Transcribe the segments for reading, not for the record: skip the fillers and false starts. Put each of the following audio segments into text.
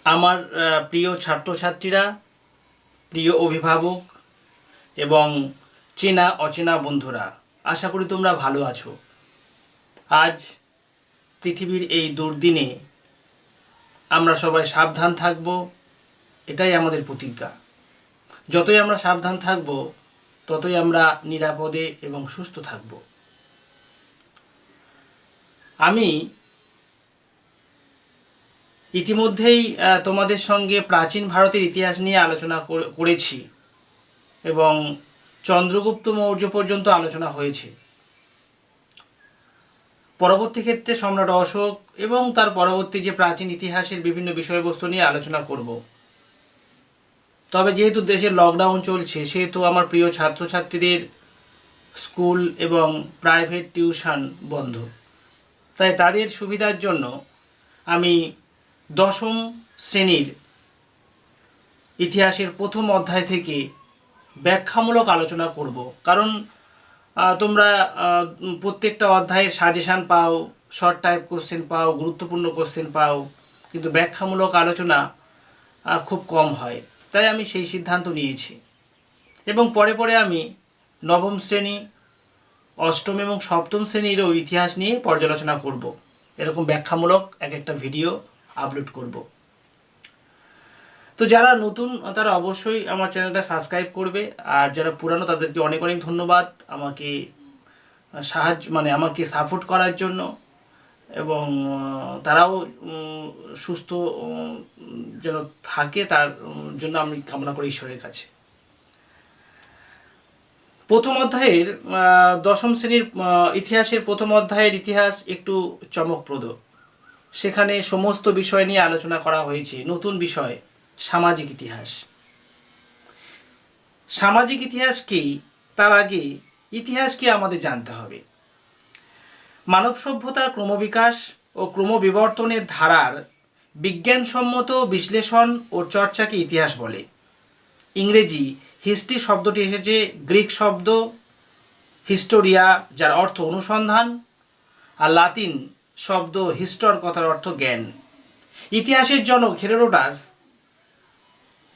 আমার প্রিয় ছাত্রছাত্রীরা, প্রিয় অভিভাবক এবং চেনা অচেনা বন্ধুরা, আশা করি তোমরা ভালো আছো। আজ পৃথিবীর এই দুর্দিনে আমরা সবাই সাবধান থাকব, এটাই আমাদের প্রতিজ্ঞা। যতই আমরা সাবধান থাকব, ততই আমরা নিরাপদে এবং সুস্থ থাকব। আমি ইতিমধ্যেই তোমাদের সঙ্গে প্রাচীন ভারতের ইতিহাস নিয়ে আলোচনা করেছি এবং চন্দ্রগুপ্ত মৌর্য পর্যন্ত আলোচনা হয়েছে। পরবর্তী ক্ষেত্রে সম্রাট অশোক এবং তার পরবর্তী যে প্রাচীন ইতিহাসের বিভিন্ন বিষয়বস্তু নিয়ে আলোচনা করব। তবে যেহেতু দেশের লকডাউন চলছে, সেহেতু আমার প্রিয় ছাত্রছাত্রীদের স্কুল এবং প্রাইভেট টিউশন বন্ধ, তাই তাদের সুবিধার জন্য আমি দশম শ্রেণীর ইতিহাসের প্রথম অধ্যায় থেকে ব্যাখ্যামূলক আলোচনা করব। কারণ তোমরা প্রত্যেকটা অধ্যায়ের সাজেশান পাও, শর্ট টাইপ কোশ্চেন পাও, গুরুত্বপূর্ণ কোশ্চেন পাও, কিন্তু ব্যাখ্যামূলক আলোচনা খুব কম হয়। তাই আমি সেই সিদ্ধান্ত নিয়েছি এবং পরে পরে আমি নবম শ্রেণী, অষ্টম এবং সপ্তম শ্রেণীরও ইতিহাস নিয়ে পর্যালোচনা করব। এরকম ব্যাখ্যামূলক এক একটা ভিডিও আপলোড করব। তো যারা নতুন তারা অবশ্যই আমার চ্যানেলটা সাবস্ক্রাইব করবে, আর যারা পুরানো তাদেরকে অনেক অনেক ধন্যবাদ আমাকে আমাকে সাপোর্ট করার জন্য, এবং তারাও সুস্থ যেন থাকে তার জন্য আমি কামনা করি ঈশ্বরের কাছে। প্রথম অধ্যায়ের দশম শ্রেণীর ইতিহাসের প্রথম অধ্যায়ের ইতিহাস একটু চমকপ্রদ। সেখানে সমস্ত বিষয় নিয়ে আলোচনা করা হয়েছে। নতুন বিষয় সামাজিক ইতিহাস। সামাজিক ইতিহাস কি, তার আগে ইতিহাসকে আমাদের জানতে হবে। মানব সভ্যতার ক্রমবিকাশ ও ক্রমবিবর্তনের ধারার বিজ্ঞানসম্মত বিশ্লেষণ ও চর্চাকে ইতিহাস বলে। ইংরেজি হিস্ট্রি শব্দটি এসেছে গ্রিক শব্দ হিস্টোরিয়া, যার অর্থ অনুসন্ধান, আর লাতিন শব্দ হিস্টর, কথার অর্থ জ্ঞান। ইতিহাসের জনক হেরোডোটাস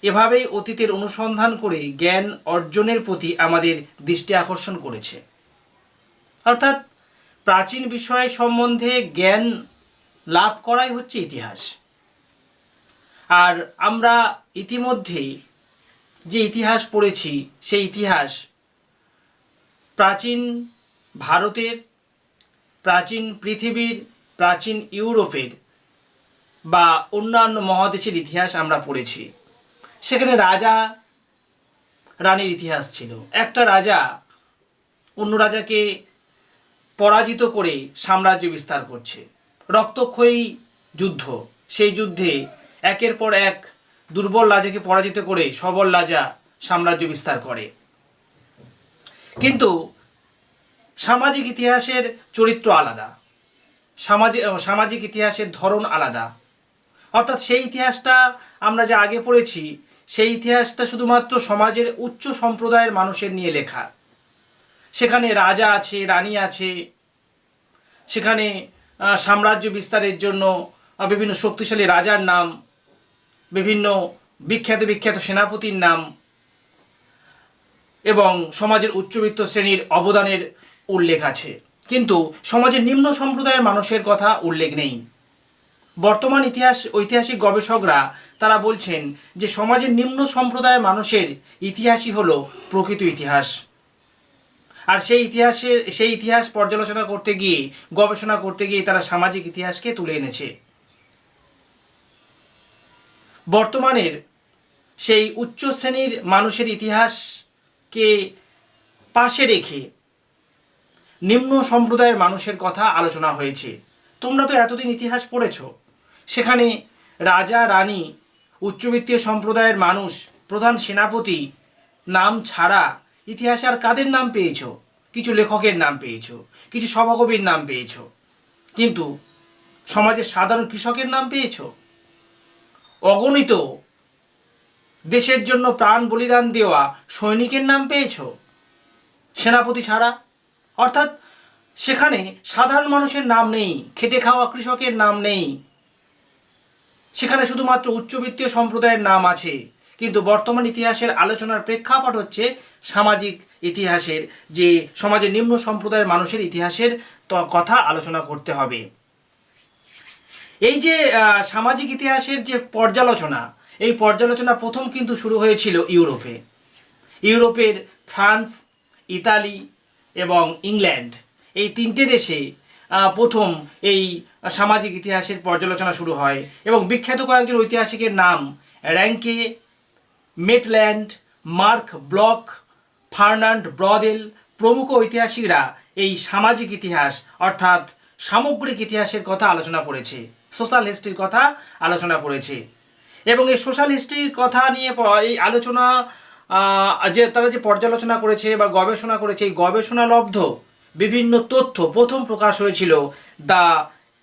এভাবেই অতীতের অনুসন্ধান করে জ্ঞান অর্জনের প্রতি আমাদের দৃষ্টি আকর্ষণ করেছে। অর্থাৎ প্রাচীন বিষয় সম্বন্ধে জ্ঞান লাভ করাই হচ্ছে ইতিহাস। আর আমরা ইতিমধ্যেই যে ইতিহাস পড়েছি, সেই ইতিহাস প্রাচীন ভারতের, প্রাচীন পৃথিবীর, প্রাচীন ইউরোপের বা অন্যান্য মহাদেশের ইতিহাস আমরা পড়েছি। সেখানে রাজা রানীর ইতিহাস ছিল। একটা রাজা অন্য রাজাকে পরাজিত করে সাম্রাজ্য বিস্তার করছে। রক্তক্ষয়ী যুদ্ধ, সেই যুদ্ধে একের পর এক দুর্বল রাজাকে পরাজিত করে সবল রাজা সাম্রাজ্য বিস্তার করে। কিন্তু সামাজিক ইতিহাসের চরিত্র আলাদা, সামাজিক ইতিহাসের ধরন আলাদা। অর্থাৎ সেই ইতিহাসটা আমরা যা আগে পড়েছি, সেই ইতিহাসটা শুধুমাত্র সমাজের উচ্চ সম্প্রদায়ের মানুষের নিয়ে লেখা। সেখানে রাজা আছে, রানী আছে, সেখানে সাম্রাজ্য বিস্তারের জন্য বিভিন্ন শক্তিশালী রাজার নাম, বিভিন্ন বিখ্যাত বিখ্যাত সেনাপতির নাম এবং সমাজের উচ্চবিত্ত শ্রেণীর অবদানের উল্লেখ আছে। কিন্তু সমাজের নিম্ন সম্প্রদায়ের মানুষের কথা উল্লেখ নেই। বর্তমান ঐতিহাসিক গবেষকরা তারা বলছেন যে সমাজের নিম্ন সম্প্রদায়ের মানুষের ইতিহাসই হলো প্রকৃত ইতিহাস। আর সেই ইতিহাস পর্যালোচনা করতে গিয়ে, গবেষণা করতে গিয়ে তারা সামাজিক ইতিহাসকে তুলে এনেছে। বর্তমানের সেই উচ্চ শ্রেণীর মানুষের ইতিহাসকে পাশে রেখে নিম্ন সম্প্রদায়ের মানুষের কথা আলোচনা হয়েছে। তোমরা তো এতদিন ইতিহাস পড়েছ, সেখানে রাজা রানী, উচ্চবিত্তীয় সম্প্রদায়ের মানুষ, প্রধান সেনাপতি নাম ছাড়া ইতিহাসে আর কাদের নাম পেয়েছ? কিছু লেখকের নাম পেয়েছ, কিছু সভাকবির নাম পেয়েছ, কিন্তু সমাজের সাধারণ কৃষকের নাম পেয়েছ? অগণিত দেশের জন্য প্রাণ বলিদান দেওয়া সৈনিকের নাম পেয়েছ সেনাপতি ছাড়া? অর্থাৎ সেখানে সাধারণ মানুষের নাম নেই, খেটে খাওয়া কৃষকের নাম নেই, সেখানে শুধুমাত্র উচ্চবিত্তীয় সম্প্রদায়ের নাম আছে, কিন্তু বর্তমান ইতিহাসের আলোচনার প্রেক্ষাপট হচ্ছে সামাজিক ইতিহাসের, যে সমাজের নিম্ন সম্প্রদায়ের মানুষের ইতিহাসের কথা আলোচনা করতে হবে। এই যে সামাজিক ইতিহাসের যে পর্যালোচনা, এই পর্যালোচনা প্রথম কিন্তু শুরু হয়েছিল ইউরোপে। ইউরোপের ফ্রান্স, ইতালি এবং ইংল্যান্ড, এই তিনটে দেশে প্রথম এই সামাজিক ইতিহাসের পর্যালোচনা শুরু হয় এবং বিখ্যাত কয়েকজন ঐতিহাসিকের নাম র্যাঙ্কে, মেটল্যান্ড, মার্ক ব্লক, ফার্নান্ড ব্রদেল প্রমুখ ঐতিহাসিকরা এই সামাজিক ইতিহাস অর্থাৎ সামগ্রিক ইতিহাসের কথা আলোচনা করেছে, সোশ্যাল হিস্ট্রির কথা আলোচনা করেছে। এবং এই সোশ্যাল হিস্ট্রির কথা নিয়ে এই আলোচনা যে তারা যে পর্যালোচনা করেছে বা গবেষণা করেছে, এই গবেষণালব্ধ বিভিন্ন তথ্য প্রথম প্রকাশ হয়েছিল দ্য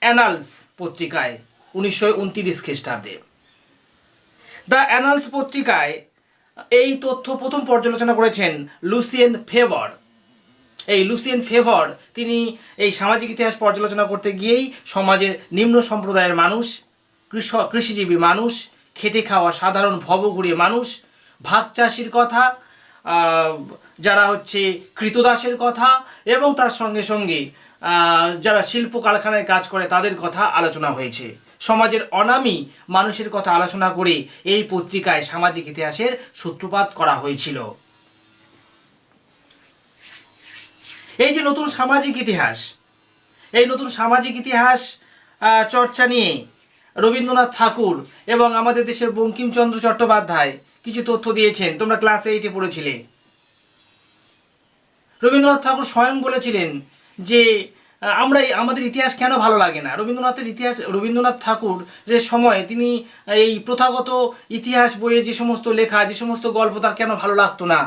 অ্যানালস পত্রিকায় 1929 খ্রিস্টাব্দে। দ্য অ্যানালস পত্রিকায় এই তথ্য প্রথম পর্যালোচনা করেছেন লুসিয়েন ফেভর। এই লুসিয়েন ফেভর তিনি এই সামাজিক ইতিহাস পর্যালোচনা করতে গিয়েই সমাজের নিম্ন সম্প্রদায়ের মানুষ, কৃষিজীবী মানুষ, খেটে খাওয়া সাধারণ ভবঘুরে মানুষ, ভাগ চাষির কথা, যারা হচ্ছে কৃতদাসের কথা এবং তার সঙ্গে সঙ্গে যারা শিল্প কারখানায় কাজ করে তাদের কথা আলোচনা হয়েছে। সমাজের অনামী মানুষের কথা আলোচনা করে এই পত্রিকায় সামাজিক ইতিহাসের সূত্রপাত করা হয়েছিল। এই যে নতুন সামাজিক ইতিহাস, এই নতুন সামাজিক ইতিহাস চর্চা নিয়ে রবীন্দ্রনাথ ঠাকুর এবং আমাদের দেশের বঙ্কিমচন্দ্র চট্টোপাধ্যায় কিছু তথ্য দিয়েছেন, তোমরা ক্লাস 8-এ পড়েছিলে। রবীন্দ্রনাথ ঠাকুর স্বয়ং বলেছিলেন যে আমাদের ইতিহাস কেন ভালো লাগে না। রবীন্দ্রনাথ ঠাকুরের সময় তিনি এই প্রথাগত ইতিহাস বইয়ে যে সমস্ত লেখা, যে সমস্ত গল্প তার কেন ভালো লাগতো না।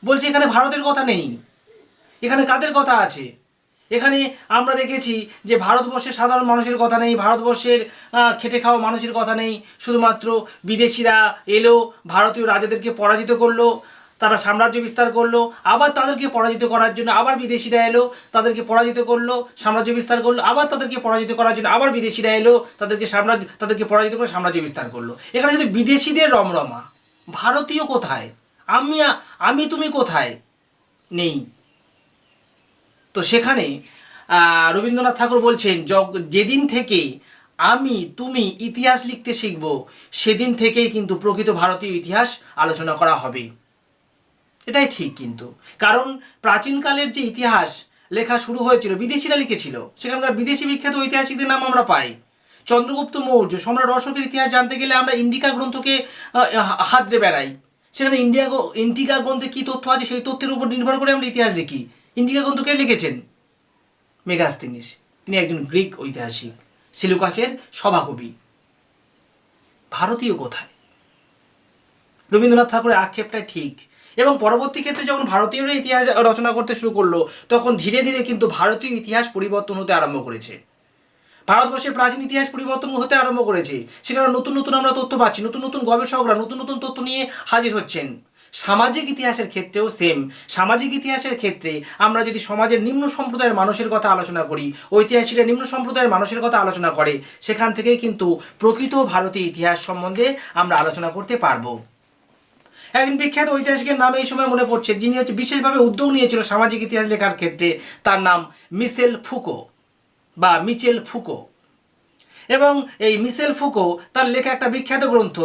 বলছে এখানে ভারতের কথা নেই, এখানে কাদের কথা আছে? এখানে আমরা দেখেছি যে ভারতবর্ষের সাধারণ মানুষের কথা নেই, ভারতবর্ষের খেটে খাওয়া মানুষের কথা নেই, শুধুমাত্র বিদেশিরা এলো, ভারতীয় রাজাদেরকে পরাজিত করলো, তারা সাম্রাজ্য বিস্তার করলো, আবার তাদেরকে পরাজিত করার জন্য আবার বিদেশিরা এলো, তাদেরকে পরাজিত করলো, সাম্রাজ্য বিস্তার করলো, আবার তাদেরকে পরাজিত করার জন্য আবার বিদেশিরা এলো, তাদেরকে পরাজিত করে সাম্রাজ্য বিস্তার করলো। এখানে শুধু বিদেশিদের রমরমা, ভারতীয় কোথায়? আমি তুমি কোথায়? নেই। তো সেখানে রবীন্দ্রনাথ ঠাকুর বলছেন যেদিন থেকে আমি তুমি ইতিহাস লিখতে শিখব, সেদিন থেকেই কিন্তু প্রকৃত ভারতীয় ইতিহাস আলোচনা করা হবে। এটাই ঠিক, কিন্তু কারণ প্রাচীনকালের যে ইতিহাস লেখা শুরু হয়েছিল বিদেশিরা লিখেছিল, সেখানকার বিদেশি বিখ্যাত ঐতিহাসিকদের নাম আমরা পাই। চন্দ্রগুপ্ত মৌর্য, সম্রাট অশোকের ইতিহাস জানতে গেলে আমরা ইন্ডিকা গ্রন্থকে হাতড়ে বেড়াই। সেখানে ইন্ডিকা গ্রন্থে কী তথ্য আছে সেই তথ্যের উপর নির্ভর করে আমরা ইতিহাস লিখি। ইন্ডিকা গ্রন্থ কে লিখেছেন? মেগাস্তিনিস। তিনি একজন গ্রিক ঐতিহাসিক, সিলুকাসের সভাকবি। ভারতীয় কোথায়? রবীন্দ্রনাথ ঠাকুরের আক্ষেপটা ঠিক, এবং পরবর্তী ক্ষেত্রে যখন ভারতীয়রা ইতিহাস রচনা করতে শুরু করলো তখন ধীরে ধীরে কিন্তু ভারতীয় ইতিহাস পরিবর্তন হতে আরম্ভ করেছে। ভারতবর্ষের প্রাচীন ইতিহাস পরিবর্তন হতে আরম্ভ করেছে। সেখানে নতুন নতুন আমরা তথ্য পাচ্ছি, নতুন নতুন গবেষকরা নতুন নতুন তথ্য নিয়ে হাজির হচ্ছেন। সামাজিক ইতিহাসের ক্ষেত্রেও সেম। সামাজিক ইতিহাসের ক্ষেত্রে আমরা যদি সমাজের নিম্ন সম্প্রদায়ের মানুষের কথা আলোচনা করি, ঐতিহাসিকরা নিম্ন সম্প্রদায়ের মানুষের কথা আলোচনা করে, সেখান থেকেই কিন্তু প্রকৃত ভারতীয় ইতিহাস সম্বন্ধে আমরা আলোচনা করতে পারবো। একজন বিখ্যাত ঐতিহাসিকের নাম এই সময় মনে পড়ছে, যিনি হচ্ছে বিশেষভাবে উদ্যোগ নিয়েছিল সামাজিক ইতিহাস লেখার ক্ষেত্রে। তার নাম মিশেল ফুকো বা মিচেল ফুকো। এবং এই মিশেল ফুকো তার লেখা একটা বিখ্যাত গ্রন্থ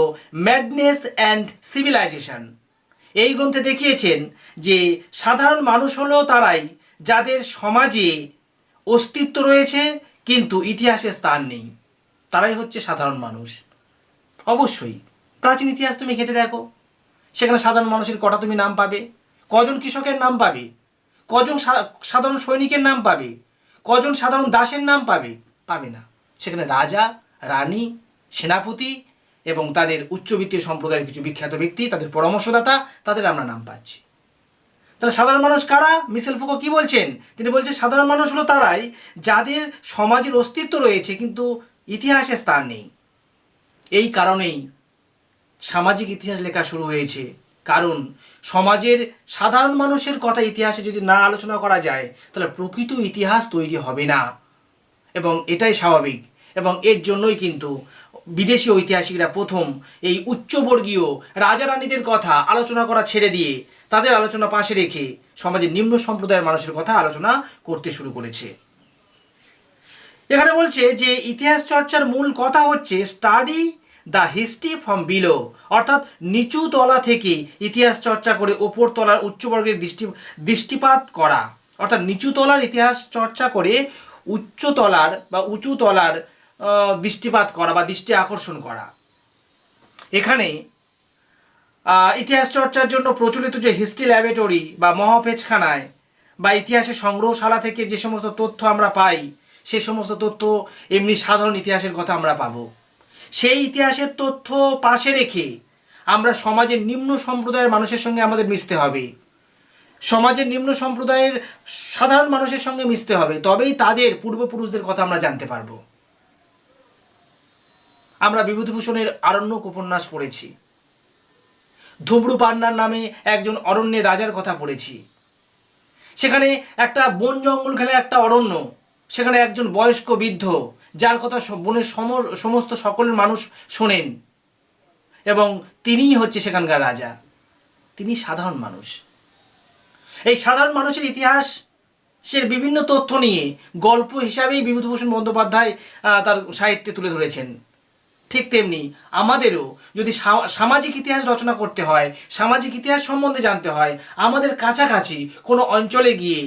ম্যাডনেস অ্যান্ড সিভিলাইজেশন, এই গ্রন্থে দেখিয়েছেন যে সাধারণ মানুষ হলো তারাই যাদের সমাজে অস্তিত্ব রয়েছে কিন্তু ইতিহাসে স্থান নেই, তারাই হচ্ছে সাধারণ মানুষ। অবশ্যই প্রাচীন ইতিহাস তুমি ঘেঁটে দেখো, সেখানে সাধারণ মানুষের কটা তুমি নাম পাবে? কজন কৃষকের নাম পাবে? কজন সাধারণ সৈনিকের নাম পাবে? কজন সাধারণ দাসের নাম পাবে? পাবে না। সেখানে রাজা, রানী, সেনাপতি এবং তাদের উচ্চবিত্তীয় সম্প্রদায়ের কিছু বিখ্যাত ব্যক্তি, তাদের পরামর্শদাতা, তাদের আমরা নাম পাচ্ছি। তাহলে সাধারণ মানুষ কারা? মিশেল ফুকো কি বলছেন? তিনি বলছেন সাধারণ মানুষ হলো তারাই যাদের সমাজের অস্তিত্ব রয়েছে কিন্তু ইতিহাসে স্থান নেই। এই কারণেই সামাজিক ইতিহাস লেখা শুরু হয়েছে, কারণ সমাজের সাধারণ মানুষের কথা ইতিহাসে যদি না আলোচনা করা যায় তাহলে প্রকৃত ইতিহাস তৈরি হবে না, এবং এটাই স্বাভাবিক। এবং এর জন্যই কিন্তু বিদেশি ঐতিহাসিকরা প্রথম এই উচ্চবর্গীয় রাজা রানীদের কথা আলোচনা করা ছেড়ে দিয়ে তাদের আলোচনা পাশে রেখে সমাজের নিম্ন সম্প্রদায়ের মানুষের কথা আলোচনা করতে শুরু করেছে। এখানে বলছে যে ইতিহাস চর্চার মূল কথা হচ্ছে study the history from below, অর্থাৎ নিচু তলা থেকে ইতিহাস চর্চা করে ওপর তলার উচ্চবর্গের দৃষ্টিপাত করা, অর্থাৎ নিচু তলার ইতিহাস চর্চা করে উচ্চতলার বা উঁচু তলার দৃষ্টিপাত করা বা দৃষ্টি আকর্ষণ করা। এখানে ইতিহাস চর্চার জন্য প্রচলিত যে হিস্ট্রি ল্যাবরেটরি বা মহাপেজখানায় বা ইতিহাসের সংগ্রহশালা থেকে যে সমস্ত তথ্য আমরা পাই, সেই সমস্ত তথ্য এমনি সাধারণ ইতিহাসের কথা আমরা পাবো। সেই ইতিহাসের তথ্য পাশে রেখে আমরা সমাজের নিম্ন সম্প্রদায়ের মানুষের সঙ্গে আমাদের মিশতে হবে, সমাজের নিম্ন সম্প্রদায়ের সাধারণ মানুষের সঙ্গে মিশতে হবে, তবেই তাদের পূর্বপুরুষদের কথা আমরা জানতে পারবো। আমরা বিভূতিভূষণের আরণ্যক উপন্যাস পড়েছি, ধুবড়ু পান্নার নামে একজন অরণ্যের রাজার কথা পড়েছি। সেখানে একটা বন জঙ্গল ঘেরা একটা অরণ্য, সেখানে একজন বয়স্ক বৃদ্ধ যার কথা বনের সমস্ত সকলের মানুষ শোনেন, এবং তিনিই হচ্ছে সেখানকার রাজা। তিনি সাধারণ মানুষ। এই সাধারণ মানুষের ইতিহাস সে বিভিন্ন তথ্য নিয়ে গল্প হিসাবেই বিভূতিভূষণ বন্দ্যোপাধ্যায় তার সাহিত্যে তুলে ধরেছেন। ঠিক তেমনি আমাদেরও যদি সামাজিক ইতিহাস রচনা করতে হয়, সামাজিক ইতিহাস সম্বন্ধে জানতে হয়, আমাদের কাছাকাছি কোনো অঞ্চলে গিয়ে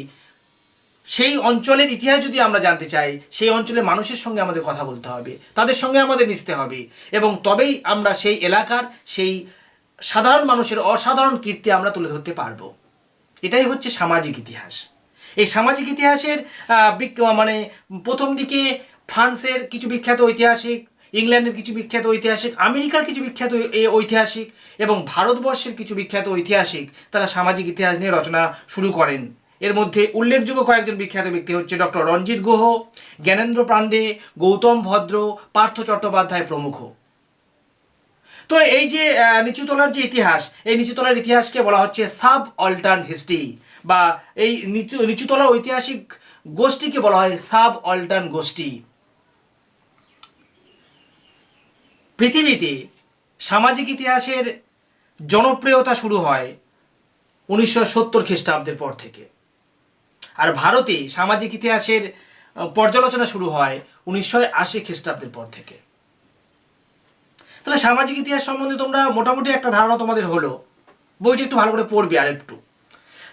সেই অঞ্চলের ইতিহাস যদি আমরা জানতে চাই, সেই অঞ্চলের মানুষের সঙ্গে আমাদের কথা বলতে হবে, তাদের সঙ্গে আমাদের মিশতে হবে, এবং তবেই আমরা সেই এলাকার সেই সাধারণ মানুষের অসাধারণ কীর্তি আমরা তুলে ধরতে পারবো। এটাই হচ্ছে সামাজিক ইতিহাস। এই সামাজিক ইতিহাসের মানে প্রথম দিকে ফ্রান্সের কিছু বিখ্যাত ঐতিহাসিক, ইংল্যান্ডের কিছু বিখ্যাত ঐতিহাসিক, আমেরিকার কিছু বিখ্যাত ঐতিহাসিক এবং ভারতবর্ষের কিছু বিখ্যাত ঐতিহাসিক তারা সামাজিক ইতিহাস নিয়ে রচনা শুরু করেন। এর মধ্যে উল্লেখযোগ্য কয়েকজন বিখ্যাত ব্যক্তি হচ্ছে ডক্টর রঞ্জিত গুহ, জ্ঞানেন্দ্র পাণ্ডে, গৌতম ভদ্র, পার্থ চট্টোপাধ্যায় প্রমুখ। তো এই যে নিচুতলার যে ইতিহাস, এই নিচুতলার ইতিহাসকে বলা হচ্ছে সাব অল্টার্ন হিস্ট্রি, বা এই নিচুতলার ঐতিহাসিক গোষ্ঠীকে বলা হয় সাব অল্টার্ন গোষ্ঠী। পৃথিবীতে সামাজিক ইতিহাসের জনপ্রিয়তা শুরু হয় 1970 খ্রিস্টাব্দের পর থেকে, আর ভারতে সামাজিক ইতিহাসের পর্যালোচনা শুরু হয় 1980 খ্রিস্টাব্দের পর থেকে। তাহলে সামাজিক ইতিহাস সম্বন্ধে তোমরা মোটামুটি একটা ধারণা তোমাদের হলো, বইটা একটু ভালো করে পড়বে আর একটু।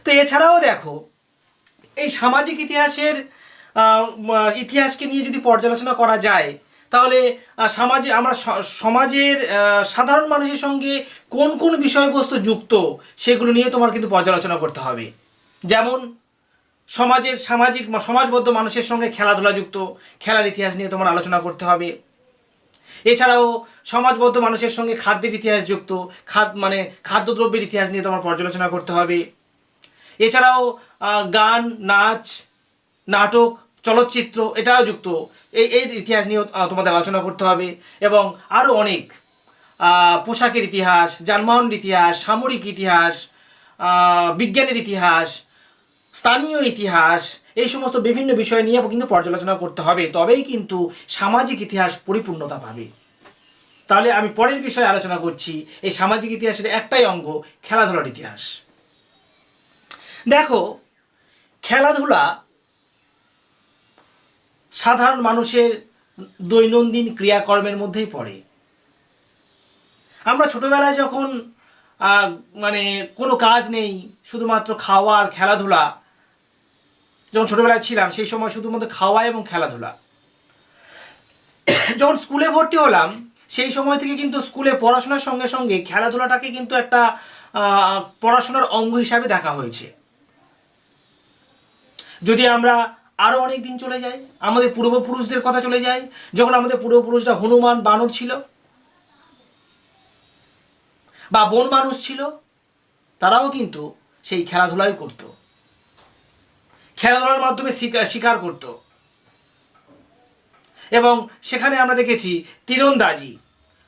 তো এছাড়াও দেখো, এই সামাজিক ইতিহাসের ইতিহাসকে নিয়ে যদি পর্যালোচনা করা যায়, তাহলে সমাজের সাধারণ মানুষের সঙ্গে কোন কোন বিষয়বস্তু যুক্ত সেগুলো নিয়ে তোমার কিন্তু পর্যালোচনা করতে হবে। যেমন সমাজবদ্ধ মানুষের সঙ্গে খেলাধুলা যুক্ত, খেলার ইতিহাস নিয়ে তোমার আলোচনা করতে হবে। এছাড়াও সমাজবদ্ধ মানুষের সঙ্গে খাদ্যের ইতিহাস যুক্ত, খাদ্যদ্রব্যের ইতিহাস নিয়ে তোমার পর্যালোচনা করতে হবে। এছাড়াও গান, নাচ, নাটক, চলচ্চিত্র এটাও যুক্ত, এর ইতিহাস নিয়েও তোমাদের আলোচনা করতে হবে। এবং আরও অনেক পোশাকের ইতিহাস, যানবাহনের ইতিহাস, সামরিক ইতিহাস, বিজ্ঞানের ইতিহাস, স্থানীয় ইতিহাস, এই সমস্ত বিভিন্ন বিষয় নিয়ে কিন্তু পর্যালোচনা করতে হবে, তবেই কিন্তু সামাজিক ইতিহাস পরিপূর্ণতা পাবে। তাহলে আমি পরের বিষয়ে আলোচনা করছি এই সামাজিক ইতিহাসের একটাই অঙ্গ, খেলাধুলার ইতিহাস। দেখো, খেলাধুলা সাধারণ মানুষের দৈনন্দিন ক্রিয়াকর্মের মধ্যেই পড়ে। আমরা ছোটবেলায় যখন কোনো কাজ নেই, শুধুমাত্র খাওয়া আর খেলাধুলা, যখন ছোটবেলায় ছিলাম সেই সময় শুধুমাত্র খাওয়া এবং খেলাধুলা। যখন স্কুলে ভর্তি হলাম সেই সময় থেকে কিন্তু স্কুলে পড়াশোনার সঙ্গে সঙ্গে খেলাধুলাটাকে কিন্তু একটা পড়াশোনার অঙ্গ হিসাবে দেখা হয়েছে। যদি আমরা আরও অনেক দিন চলে যাই, আমাদের পূর্বপুরুষদের কথা চলে যায়, যখন আমাদের পূর্বপুরুষরা হনুমান, বানর ছিল বা বন মানুষ ছিল, তারাও কিন্তু সেই খেলাধুলাই করত, খেলাধুলার মাধ্যমে শিকার করত। এবং সেখানে আমরা দেখেছি তীরন্দাজি,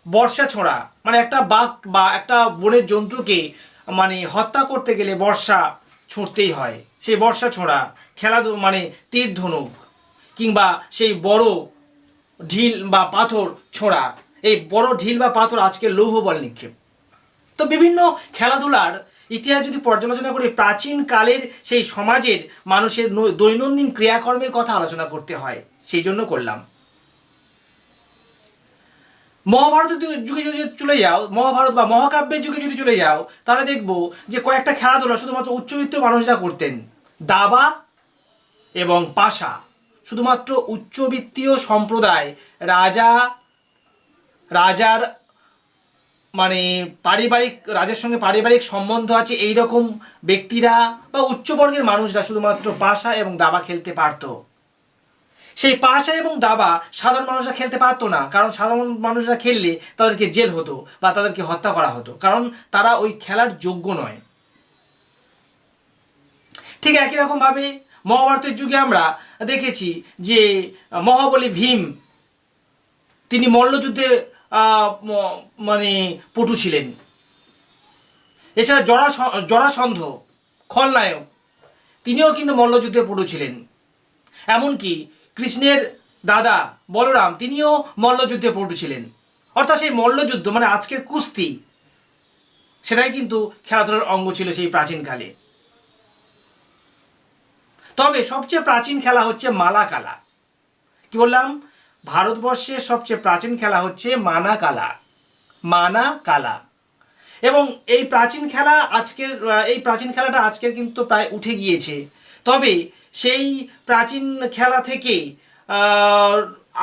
বর্ষা ছোঁড়া, একটা বাঘ বা একটা বনের জন্তুকে হত্যা করতে গেলে বর্ষা ছুঁড়তেই হয়। সেই বর্ষা ছোঁড়া, তীর ধনুক, কিংবা সেই বড় ঢিল বা পাথর ছোঁড়া, এই বড় ঢিল বা পাথর আজকে লৌহ বল নিক্ষেপ। তো বিভিন্ন খেলাধুলার ইতিহাস যদি পর্যালোচনা করি, প্রাচীন কালের সেই সমাজের মানুষের দৈনন্দিন ক্রিয়াকর্মের কথা আলোচনা করতে হয়, সেই জন্য করলাম। মহাভারতের যুগে যদি চলে যাও, মহাভারত বা মহাকাব্যের যুগে যদি চলে যাও, তাহলে দেখবো যে কয়েকটা খেলাধুলা শুধুমাত্র উচ্চবিত্ত মানুষরা করতেন। দাবা এবং পাশা শুধুমাত্র উচ্চবিত্তীয় সম্প্রদায়, রাজার মানে পারিবারিক, রাজার সঙ্গে পারিবারিক সম্বন্ধ আছে এই রকম ব্যক্তিরা বা উচ্চবর্গের মানুষরা শুধুমাত্র পাশা এবং দাবা খেলতে পারত। সেই পাশা এবং দাবা সাধারণ মানুষরা খেলতে পারতো না, কারণ সাধারণ মানুষরা খেললে তাদেরকে জেল হতো বা তাদেরকে হত্যা করা হতো, কারণ তারা ওই খেলার যোগ্য নয়। ঠিক একই রকমভাবে মহাভারতের যুগে আমরা দেখেছি যে মহাবলী ভীম তিনি মল্লযুদ্ধে মানে পটু ছিলেন। এছাড়া জরাসন্ধ খলনায়ক, তিনিও কিন্তু মল্লযুদ্ধে পটু ছিলেন। এমনকি কৃষ্ণের দাদা বলরাম তিনিও মল্লযুদ্ধে পটু ছিলেন। অর্থাৎ সেই মল্লযুদ্ধ মানে আজকের কুস্তি, সেটাই কিন্তু খেলাধুলার অঙ্গ ছিল সেই প্রাচীনকালে। তবে সবচেয়ে প্রাচীন খেলা হচ্ছে মালাকালা। কি বললাম? ভারতবর্ষের সবচেয়ে প্রাচীন খেলা হচ্ছে মানাকালা। এবং এই প্রাচীন খেলাটা আজকের কিন্তু প্রায় উঠে গিয়েছে। তবে সেই প্রাচীন খেলা থেকে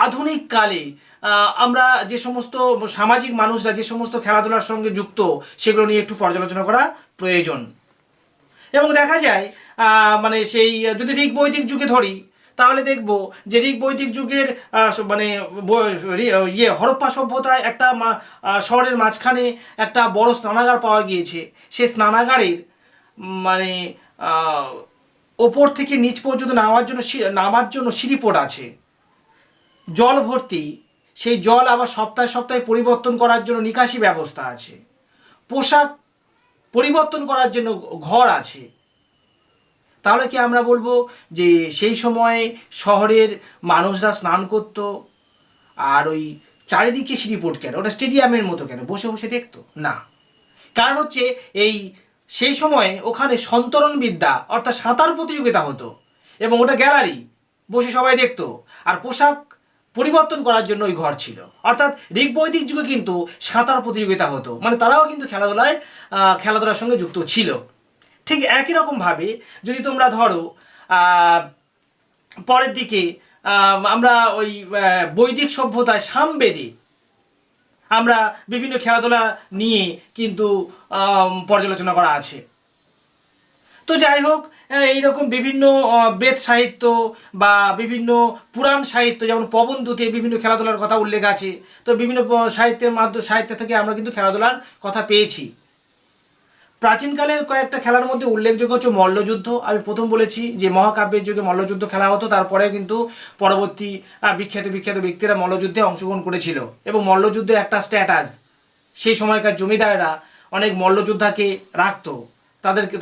আধুনিক কালে আমরা যে সমস্ত সামাজিক মানুষরা যে সমস্ত খেলাধুলার সঙ্গে যুক্ত, সেগুলো নিয়ে একটু পর্যালোচনা করা প্রয়োজন। এবং দেখা যায় মানে সেই যদি ঋগ বৈদিক যুগে ধরি, তাহলে দেখব যে ঋগ বৈদিক যুগের মানে হরপ্পা সভ্যতায় একটা শহরের মাঝখানে একটা বড় স্নানাগার পাওয়া গিয়েছে। সেই স্নানাগারের মানে ওপর থেকে নিচ পর্যন্ত নামার জন্য সিঁড়িপোট আছে, জল ভর্তি। সেই জল আবার সপ্তাহে সপ্তাহে পরিবর্তন করার জন্য নিকাশি ব্যবস্থা আছে, পোশাক পরিবর্তন করার জন্য ঘর আছে। তাহলে কি আমরা বলবো যে সেই সময়ে শহরের মানুষরা স্নান করত আর ওই চারিদিকে সিঁড়িপোট কেন, ওটা স্টেডিয়ামের মতো কেন বসে বসে দেখতো? না, কারণ হচ্ছে সেই সময়ে ওখানে সন্তরণ বিদ্যা অর্থাৎ সাঁতার প্রতিযোগিতা হতো এবং ওটা গ্যালারি, বসে সবাই দেখতো। আর পোশাক পরিবর্তন করার জন্য ওই ঘর ছিল। অর্থাৎ ঋগ বৈদিক যুগে কিন্তু সাঁতার প্রতিযোগিতা হতো, মানে তারাও কিন্তু খেলাধুলার সঙ্গে যুক্ত ছিল। ঠিক একই রকমভাবে যদি তোমরা ধরো পরের দিকে আমরা ওই বৈদিক সভ্যতায় সামবেদে আমরা বিভিন্ন খেলাধুলা নিয়ে কিন্তু পর্যালোচনা করা আছে। তো যাই হোক, এইরকম বিভিন্ন বেদ সাহিত্য বা বিভিন্ন পুরাণ সাহিত্য, যেমন প্রবন্ধতে বিভিন্ন খেলাধুলার কথা উল্লেখ আছে। তো বিভিন্ন সাহিত্য থেকে আমরা কিন্তু খেলাধুলার কথা পেয়েছি। প্রাচীনকালের কয়েকটা খেলার মধ্যে উল্লেখযোগ্য হচ্ছে মল্লযুদ্ধ। আমি প্রথম বলেছি যে মহাকাব্যের যুগে মল্লযুদ্ধ খেলা হতো, তারপরে কিন্তু পরবর্তী বিখ্যাত ব্যক্তিরা মল্লযুদ্ধে অংশগ্রহণ করেছিল। এবং মল্লযুদ্ধে একটা স্ট্যাটাস, সেই সময়কার জমিদাররা অনেক মল্লযোদ্ধাকে রাখতো,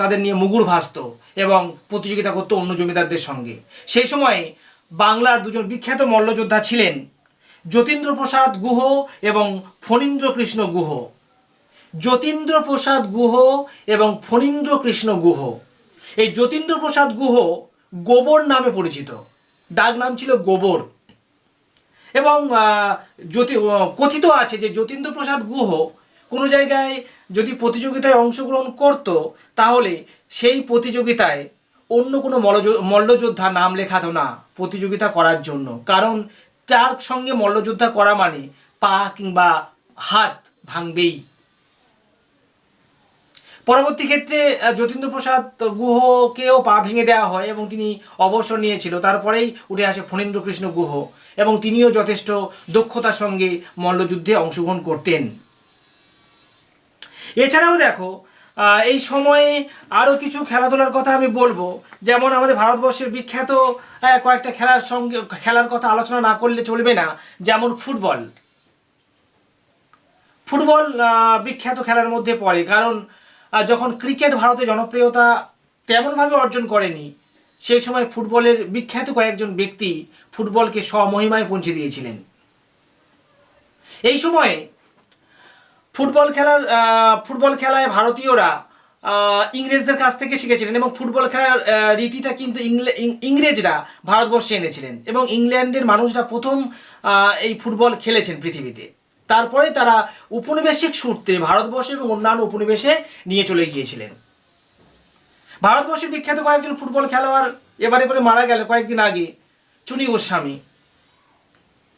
তাদের নিয়ে মুগুর ভাসত এবং প্রতিযোগিতা করতো অন্য জমিদারদের সঙ্গে। সেই সময়ে বাংলার দুজন বিখ্যাত মল্লযোদ্ধা ছিলেন যতীন্দ্রপ্রসাদ গুহ এবং ফণীন্দ্রকৃষ্ণ গুহ। যতীন্দ্রপ্রসাদ গুহ এবং ফণীন্দ্রকৃষ্ণ গুহ। এই যতীন্দ্রপ্রসাদ গুহ গোবর নামে পরিচিত, ডাক নাম ছিল গোবর। এবং কথিত আছে যে যতীন্দ্রপ্রসাদ গুহ কোনো জায়গায় যদি প্রতিযোগিতায় অংশগ্রহণ করত, তাহলে সেই প্রতিযোগিতায় অন্য কোনো মল্লযোদ্ধা নাম লেখাতো না প্রতিযোগিতা করার জন্য, কারণ তার সঙ্গে মল্লযোদ্ধা করা মানে পা কিংবা হাত ভাঙবেই। পরবর্তী ক্ষেত্রে যতীন্দ্রপ্রসাদ গুহকেও পা ভেঙে দেওয়া হয় এবং তিনি অবসর নিয়েছিল। তারপরেই উঠে আসে ফণীন্দ্রকৃষ্ণ গুহ এবং তিনিও যথেষ্ট দক্ষতার সঙ্গে মল্লযুদ্ধে অংশগ্রহণ করতেন। এছাড়াও দেখো এই সময়ে আরও কিছু খেলাধুলার কথা আমি বলবো, যেমন আমাদের ভারতবর্ষের বিখ্যাত কয়েকটা খেলার কথা আলোচনা না করলে চলবে না। যেমন ফুটবল বিখ্যাত খেলার মধ্যে পড়ে, কারণ যখন ক্রিকেট ভারতে জনপ্রিয়তা তেমনভাবে অর্জন করেনি, সেই সময় ফুটবলের বিখ্যাত কয়েকজন ব্যক্তি ফুটবলকে স্বমহিমায় পৌঁছে দিয়েছিলেন। এই সময়ে ফুটবল খেলায় ভারতীয়রা ইংরেজদের কাছ থেকে শিখেছিলেন এবং ফুটবল খেলার রীতিটা কিন্তু ইংরেজরা ভারতবর্ষে এনেছিলেন এবং ইংল্যান্ডের মানুষরা প্রথম এই ফুটবল খেলেছেন পৃথিবীতে। তারপরে তারা উপনিবেশিক সূত্রে ভারতবর্ষ এবং অন্যান্য উপনিবেশে নিয়ে চলে গিয়েছিলেন। ভারতবর্ষের বিখ্যাত কয়েকজন ফুটবল খেলোয়াড় এবারে করে মারা গেল কয়েকদিন আগে। চুনী গোস্বামী,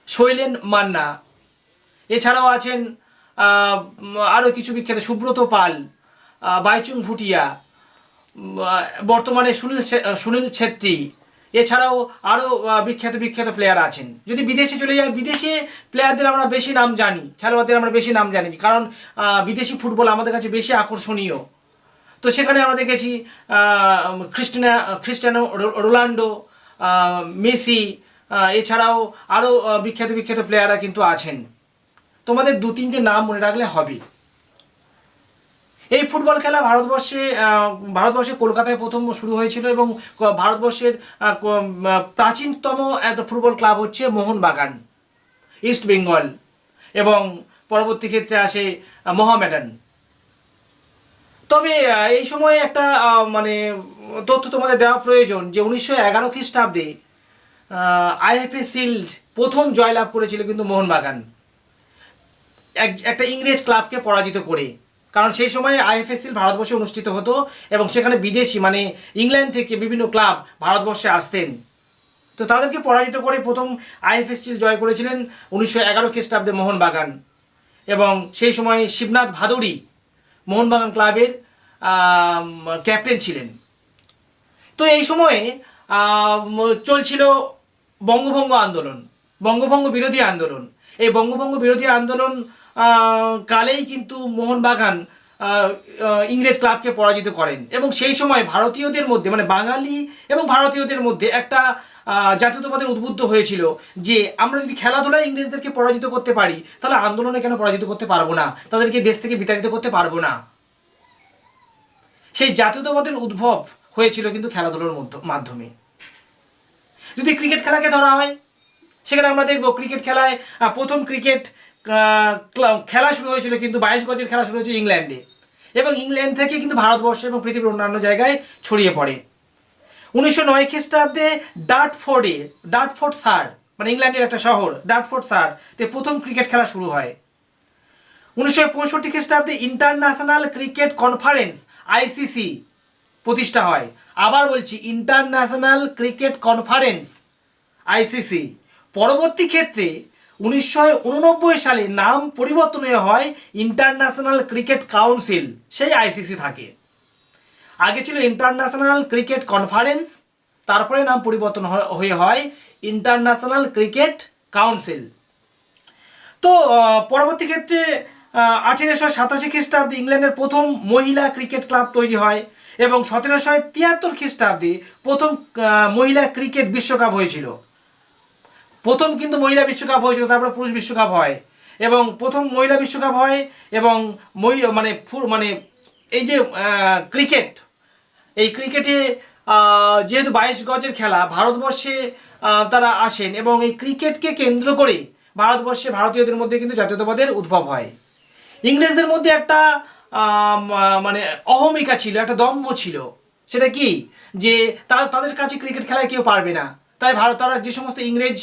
শৈলেন মান্না, এছাড়াও আছেন আরও কিছু বিখ্যাত, সুব্রত পাল, বাইচুং ভুটিয়া, বর্তমানে সুনীল ছেত্রী, এছাড়াও আরও বিখ্যাত প্লেয়ার আছেন। যদি বিদেশে চলে যায়, বিদেশে প্লেয়ারদের আমরা বেশি নাম জানি, খেলোয়াড়দের আমরা বেশি নাম জানি, কারণ বিদেশি ফুটবল আমাদের কাছে বেশি আকর্ষণীয়। তো সেখানে আমরা দেখেছি ক্রিস্টিয়ানো রোনাল্ডো, মেসি, এছাড়াও আরও বিখ্যাত প্লেয়াররা কিন্তু আছেন। তোমাদের 2-3টে নাম মনে রাখলে হবে। এই ফুটবল খেলা ভারতবর্ষে কলকাতায় প্রথম শুরু হয়েছিল এবং ভারতবর্ষের প্রাচীনতম একটা ফুটবল ক্লাব হচ্ছে মোহনবাগান, ইস্ট বেঙ্গল, এবং পরবর্তী ক্ষেত্রে আসে মোহামেডান। তবে এই সময়ে একটা মানে তথ্য তোমাদের দেওয়া প্রয়োজন যে 1911 খ্রিস্টাব্দে আইএফএ শিল্ড প্রথম জয়লাভ করেছিল কিন্তু মোহনবাগান, একটা ইংরেজ ক্লাবকে পরাজিত করে। কারণ সেই সময় আইএফএ শিল্ড ভারতবর্ষে অনুষ্ঠিত হতো এবং সেখানে বিদেশি মানে ইংল্যান্ড থেকে বিভিন্ন ক্লাব ভারতবর্ষে আসতেন। তো তাদেরকে পরাজিত করে প্রথম আইএফএ শিল্ড জয় করেছিলেন 1911 খ্রিস্টাব্দে মোহনবাগান, এবং সেই সময় শিবনাথ ভাদুড়ী মোহনবাগান ক্লাবের ক্যাপ্টেন ছিলেন। তো এই সময়ে চলছিল বঙ্গভঙ্গ আন্দোলন, বঙ্গভঙ্গ বিরোধী আন্দোলন। এই বঙ্গভঙ্গ বিরোধী আন্দোলন কালেই কিন্তু মোহনবাগান ইংরেজ ক্লাবকে পরাজিত করেন এবং সেই সময় ভারতীয়দের মধ্যে মানে বাঙালি এবং ভারতীয়দের মধ্যে একটা জাতীয়তাবাদের উদ্বুদ্ধ হয়েছিল যে আমরা যদি খেলাধুলায় ইংরেজদেরকে পরাজিত করতে পারি তাহলে আন্দোলনে কেন পরাজিত করতে পারবো না, তাদেরকে দেশ থেকে বিতাড়িত করতে পারবো না। সেই জাতীয়তাবাদের উদ্ভব হয়েছিল কিন্তু খেলাধুলার মাধ্যমে। যদি ক্রিকেট খেলাকে ধরা হয়, সেখানে আমরা দেখব ক্রিকেট খেলায় প্রথম ক্রিকেট খেলা শুরু হয়েছিল কিন্তু 22 গজের খেলা শুরু হয়েছিল ইংল্যান্ডে, এবং ইংল্যান্ড থেকে কিন্তু ভারতবর্ষ এবং পৃথিবীর অন্যান্য জায়গায় ছড়িয়ে পড়ে। 1909 খ্রিস্টাব্দে ডার্টফোর্ড সার মানে ইংল্যান্ডের একটা শহর, ডার্টফোর্ড সার তে প্রথম ক্রিকেট খেলা শুরু হয়। 1965 খ্রিস্টাব্দে ইন্টারন্যাশনাল ক্রিকেট কনফারেন্স আইসিসি প্রতিষ্ঠা হয়। আবার বলছি, ইন্টারন্যাশনাল ক্রিকেট কনফারেন্স আইসিসি। পরবর্তী ক্ষেত্রে 1989 সালে নাম পরিবর্তন হয় ইন্টারন্যাশনাল ক্রিকেট কাউন্সিল, সেই আইসিসি থাকে। আগে ছিল ইন্টারন্যাশনাল ক্রিকেট কনফারেন্স, তারপরে নাম পরিবর্তন হয়ে হয় ইন্টারন্যাশনাল ক্রিকেট কাউন্সিল। তো পরবর্তী ক্ষেত্রে 1887 খ্রিস্টাব্দে ইংল্যান্ডের প্রথম মহিলা ক্রিকেট ক্লাব তৈরি হয় এবং 1773 খ্রিস্টাব্দে প্রথম মহিলা ক্রিকেট বিশ্বকাপ হয়েছিল। প্রথম কিন্তু মহিলা বিশ্বকাপ হয়েছিল, তারপরে পুরুষ বিশ্বকাপ হয় এবং প্রথম মহিলা বিশ্বকাপ হয় এবং মানে এই যে ক্রিকেট, এই ক্রিকেটে যেহেতু 22 গজের খেলা, ভারতবর্ষে তারা আসেন এবং এই ক্রিকেটকে কেন্দ্র করে ভারতবর্ষে ভারতীয়দের মধ্যে কিন্তু জাতীয়তাবাদের উদ্ভব হয়। ইংরেজদের মধ্যে একটা মানে অহমিকা ছিল, একটা দম্ভ ছিল। সেটা কি, যে তাদের কাছে ক্রিকেট খেলায় কেউ পারবে না, তাই তারা যে সমস্ত ইংরেজ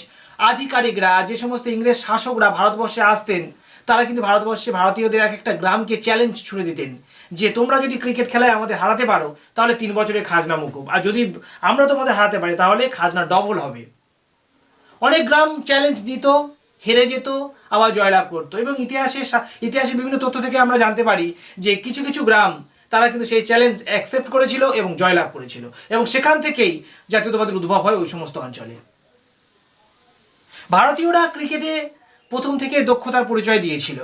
আধিকারিকরা, যে সমস্ত ইংরেজ শাসকরা ভারতবর্ষে আসতেন, তারা কিন্তু ভারতবর্ষে ভারতীয়দের এক একটা গ্রামকে চ্যালেঞ্জ ছুড়ে দিতেন যে তোমরা যদি ক্রিকেট খেলায় আমাদের হারাতে পারো তাহলে 3 বছরের খাজনা মুকুব, আর যদি আমরা তোমাদের হারাতে পারি তাহলে খাজনা ডবল হবে। অনেক গ্রাম চ্যালেঞ্জ দিত, হেরে যেত, আবার জয়লাভ করতো এবং ইতিহাসে বিভিন্ন তথ্য থেকে আমরা জানতে পারি যে কিছু কিছু গ্রাম তারা কিন্তু সেই চ্যালেঞ্জ অ্যাকসেপ্ট করেছিল এবং জয়লাভ করেছিল এবং সেখান থেকেই জাতীয়তাবাদের উদ্ভব হয় ওই সমস্ত অঞ্চলে। ভারতীয়রা ক্রিকেটে প্রথম থেকে দক্ষতার পরিচয় দিয়েছিল।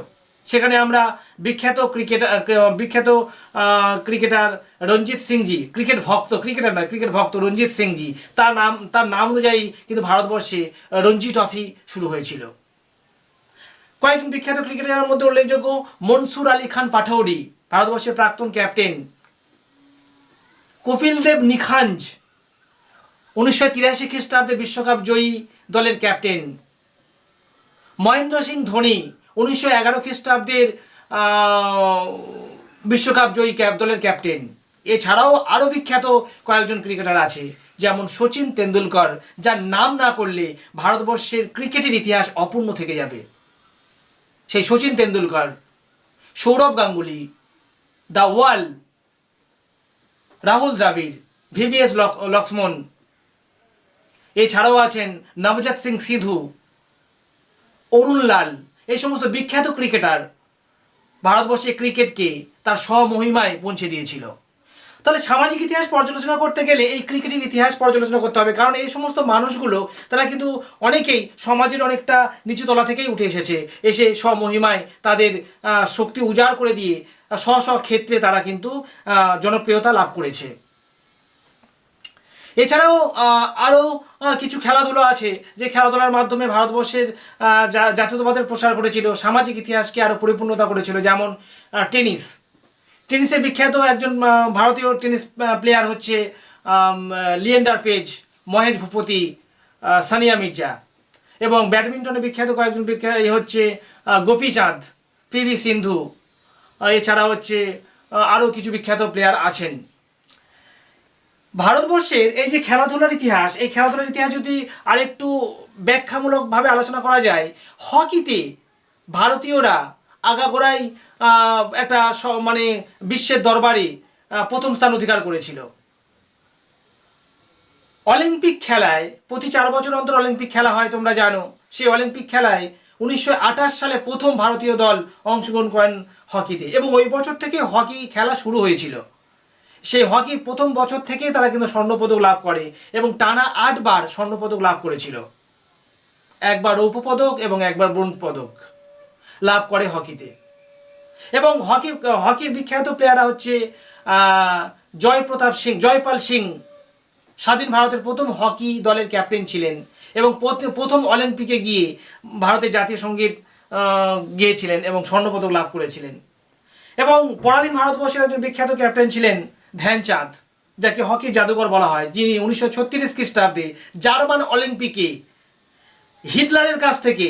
সেখানে আমরা বিখ্যাত ক্রিকেটার রঞ্জিত সিংজি, ক্রিকেট ভক্ত রঞ্জিত সিংজি, তার নাম অনুযায়ী কিন্তু ভারতবর্ষে রঞ্জি ট্রফি শুরু হয়েছিল। কয়েকজন বিখ্যাত ক্রিকেটারের মধ্যে উল্লেখযোগ্য মনসুর আলী খান পাঠৌরি, ভারতবর্ষের প্রাক্তন ক্যাপ্টেন। কপিল দেব নিখাঞ্জ, 1983 খ্রিস্টাব্দে বিশ্বকাপ জয়ী দলের ক্যাপ্টেন। মহেন্দ্র সিং ধোনি, 1911 খ্রিস্টাব্দের বিশ্বকাপ জয়ী দলের ক্যাপ্টেন। এছাড়াও আরও বিখ্যাত কয়েকজন ক্রিকেটার আছে, যেমন সচিন তেন্ডুলকর, যার নাম না করলে ভারতবর্ষের ক্রিকেটের ইতিহাস অপূর্ণ থেকে যাবে। সেই Sachin Tendulkar, Sourav Ganguly, the wall, Rahul Dravid, VVS Laxman, এছাড়াও আছেন নবজোৎ সিং সিধু, অরুণ লাল। এই সমস্ত বিখ্যাত ক্রিকেটার ভারতবর্ষের ক্রিকেটকে তার স্বমহিমায় পৌঁছে দিয়েছিল। তাহলে সামাজিক ইতিহাস পর্যালোচনা করতে গেলে এই ক্রিকেটের ইতিহাস পর্যালোচনা করতে হবে, কারণ এই সমস্ত মানুষগুলো তারা কিন্তু অনেকেই সমাজের অনেকটা নিচু তলা থেকেই উঠে এসে স্বমহিমায় তাদের শক্তি উজাড় করে দিয়ে স্ব ক্ষেত্রে তারা কিন্তু জনপ্রিয়তা লাভ করেছে। এছাড়াও আরও কিছু খেলাধুলো আছে যে খেলাধুলার মাধ্যমে ভারতবর্ষের জাতীয়তাবাদের প্রসার ঘটেছিল, সামাজিক ইতিহাসকে আরও পরিপূর্ণতা করেছিল। যেমন টেনিসে বিখ্যাত একজন ভারতীয় টেনিস প্লেয়ার হচ্ছে লিয়েন্ডার পেজ, মহেশ ভূপতি, সানিয়া মির্জা। এবং ব্যাডমিন্টনে বিখ্যাত কয়েকজন হচ্ছে গোপীচাঁদ, পিভি সিন্ধু, এছাড়া হচ্ছে আরও কিছু বিখ্যাত প্লেয়ার আছেন। ভারতবর্ষের এই যে খেলাধুলার ইতিহাস, এই খেলাধুলার ইতিহাস যদি আরেকটু ব্যাখ্যামূলকভাবে আলোচনা করা যায়, হকিতে ভারতীয়রা আগাগোড়াই একটা মানে বিশ্বের দরবারে প্রথম স্থান অধিকার করেছিল। অলিম্পিক খেলায় প্রতি 4 বছর অন্তর অলিম্পিক খেলা হয়, তোমরা জানো। সেই অলিম্পিক খেলায় 1928 সালে প্রথম ভারতীয় দল অংশগ্রহণ করেন হকিতে, এবং ওই বছর থেকে হকি খেলা শুরু হয়েছিল। সেই হকি প্রথম বছর থেকেই তারা কিন্তু স্বর্ণপদক লাভ করে এবং টানা 8 বার স্বর্ণপদক লাভ করেছিল। একবার রৌপ্য পদক এবং একবার ব্রোঞ্জ পদক লাভ করে হকিতে। এবং হকির বিখ্যাত প্লেয়াররা হচ্ছে জয়পাল সিং, স্বাধীন ভারতের প্রথম হকি দলের ক্যাপ্টেন ছিলেন এবং প্রথম অলিম্পিকে গিয়ে ভারতের জাতীয় সঙ্গীত গেয়েছিলেন এবং স্বর্ণপদক লাভ করেছিলেন। এবং পরাধীন ভারতবর্ষের একজন বিখ্যাত ক্যাপ্টেন ছিলেন ধ্যানচাঁদ, যাকে হকি জাদুঘর বলা হয়, যিনি 1936 খ্রিস্টাব্দে জার্মান অলিম্পিকে হিটলারের কাছ থেকে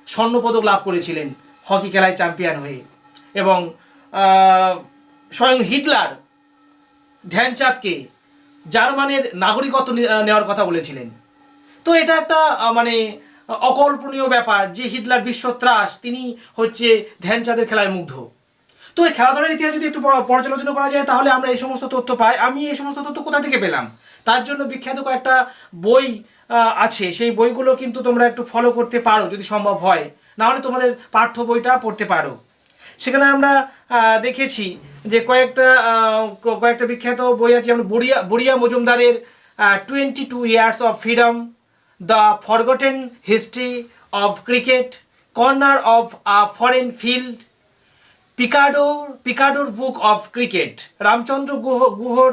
স্বর্ণপদক লাভ করেছিলেন হকি খেলায় চ্যাম্পিয়ন হয়ে। এবং স্বয়ং হিটলার ধ্যানচাঁদকে জার্মানের নাগরিকত্ব নেওয়ার কথা বলেছিলেন। তো এটা একটা মানে অকল্পনীয় ব্যাপার যে হিটলার বিশ্বত্রাস, তিনি হচ্ছে ধ্যানচাঁদের খেলায় মুগ্ধ। তো এই খেলাধুলার ইতিহাস যদি একটু পর্যালোচনা করা যায় তাহলে আমরা এই সমস্ত তথ্য পাই। আমি এই সমস্ত তথ্য কোথা থেকে পেলাম, তার জন্য বিখ্যাত কয়েকটা বই আছে, সেই বইগুলো কিন্তু তোমরা একটু ফলো করতে পারো যদি সম্ভব হয়, না হলে তোমাদের পাঠ্য বইটা পড়তে পারো। সেখানে আমরা দেখেছি যে কয়েকটা বিখ্যাত বই আছে, যেমন বুড়িয়া মজুমদারের 22 Years of Freedom, the forgotten history of cricket, corner of foreign field, Picador book of cricket. Ramachandra গুহর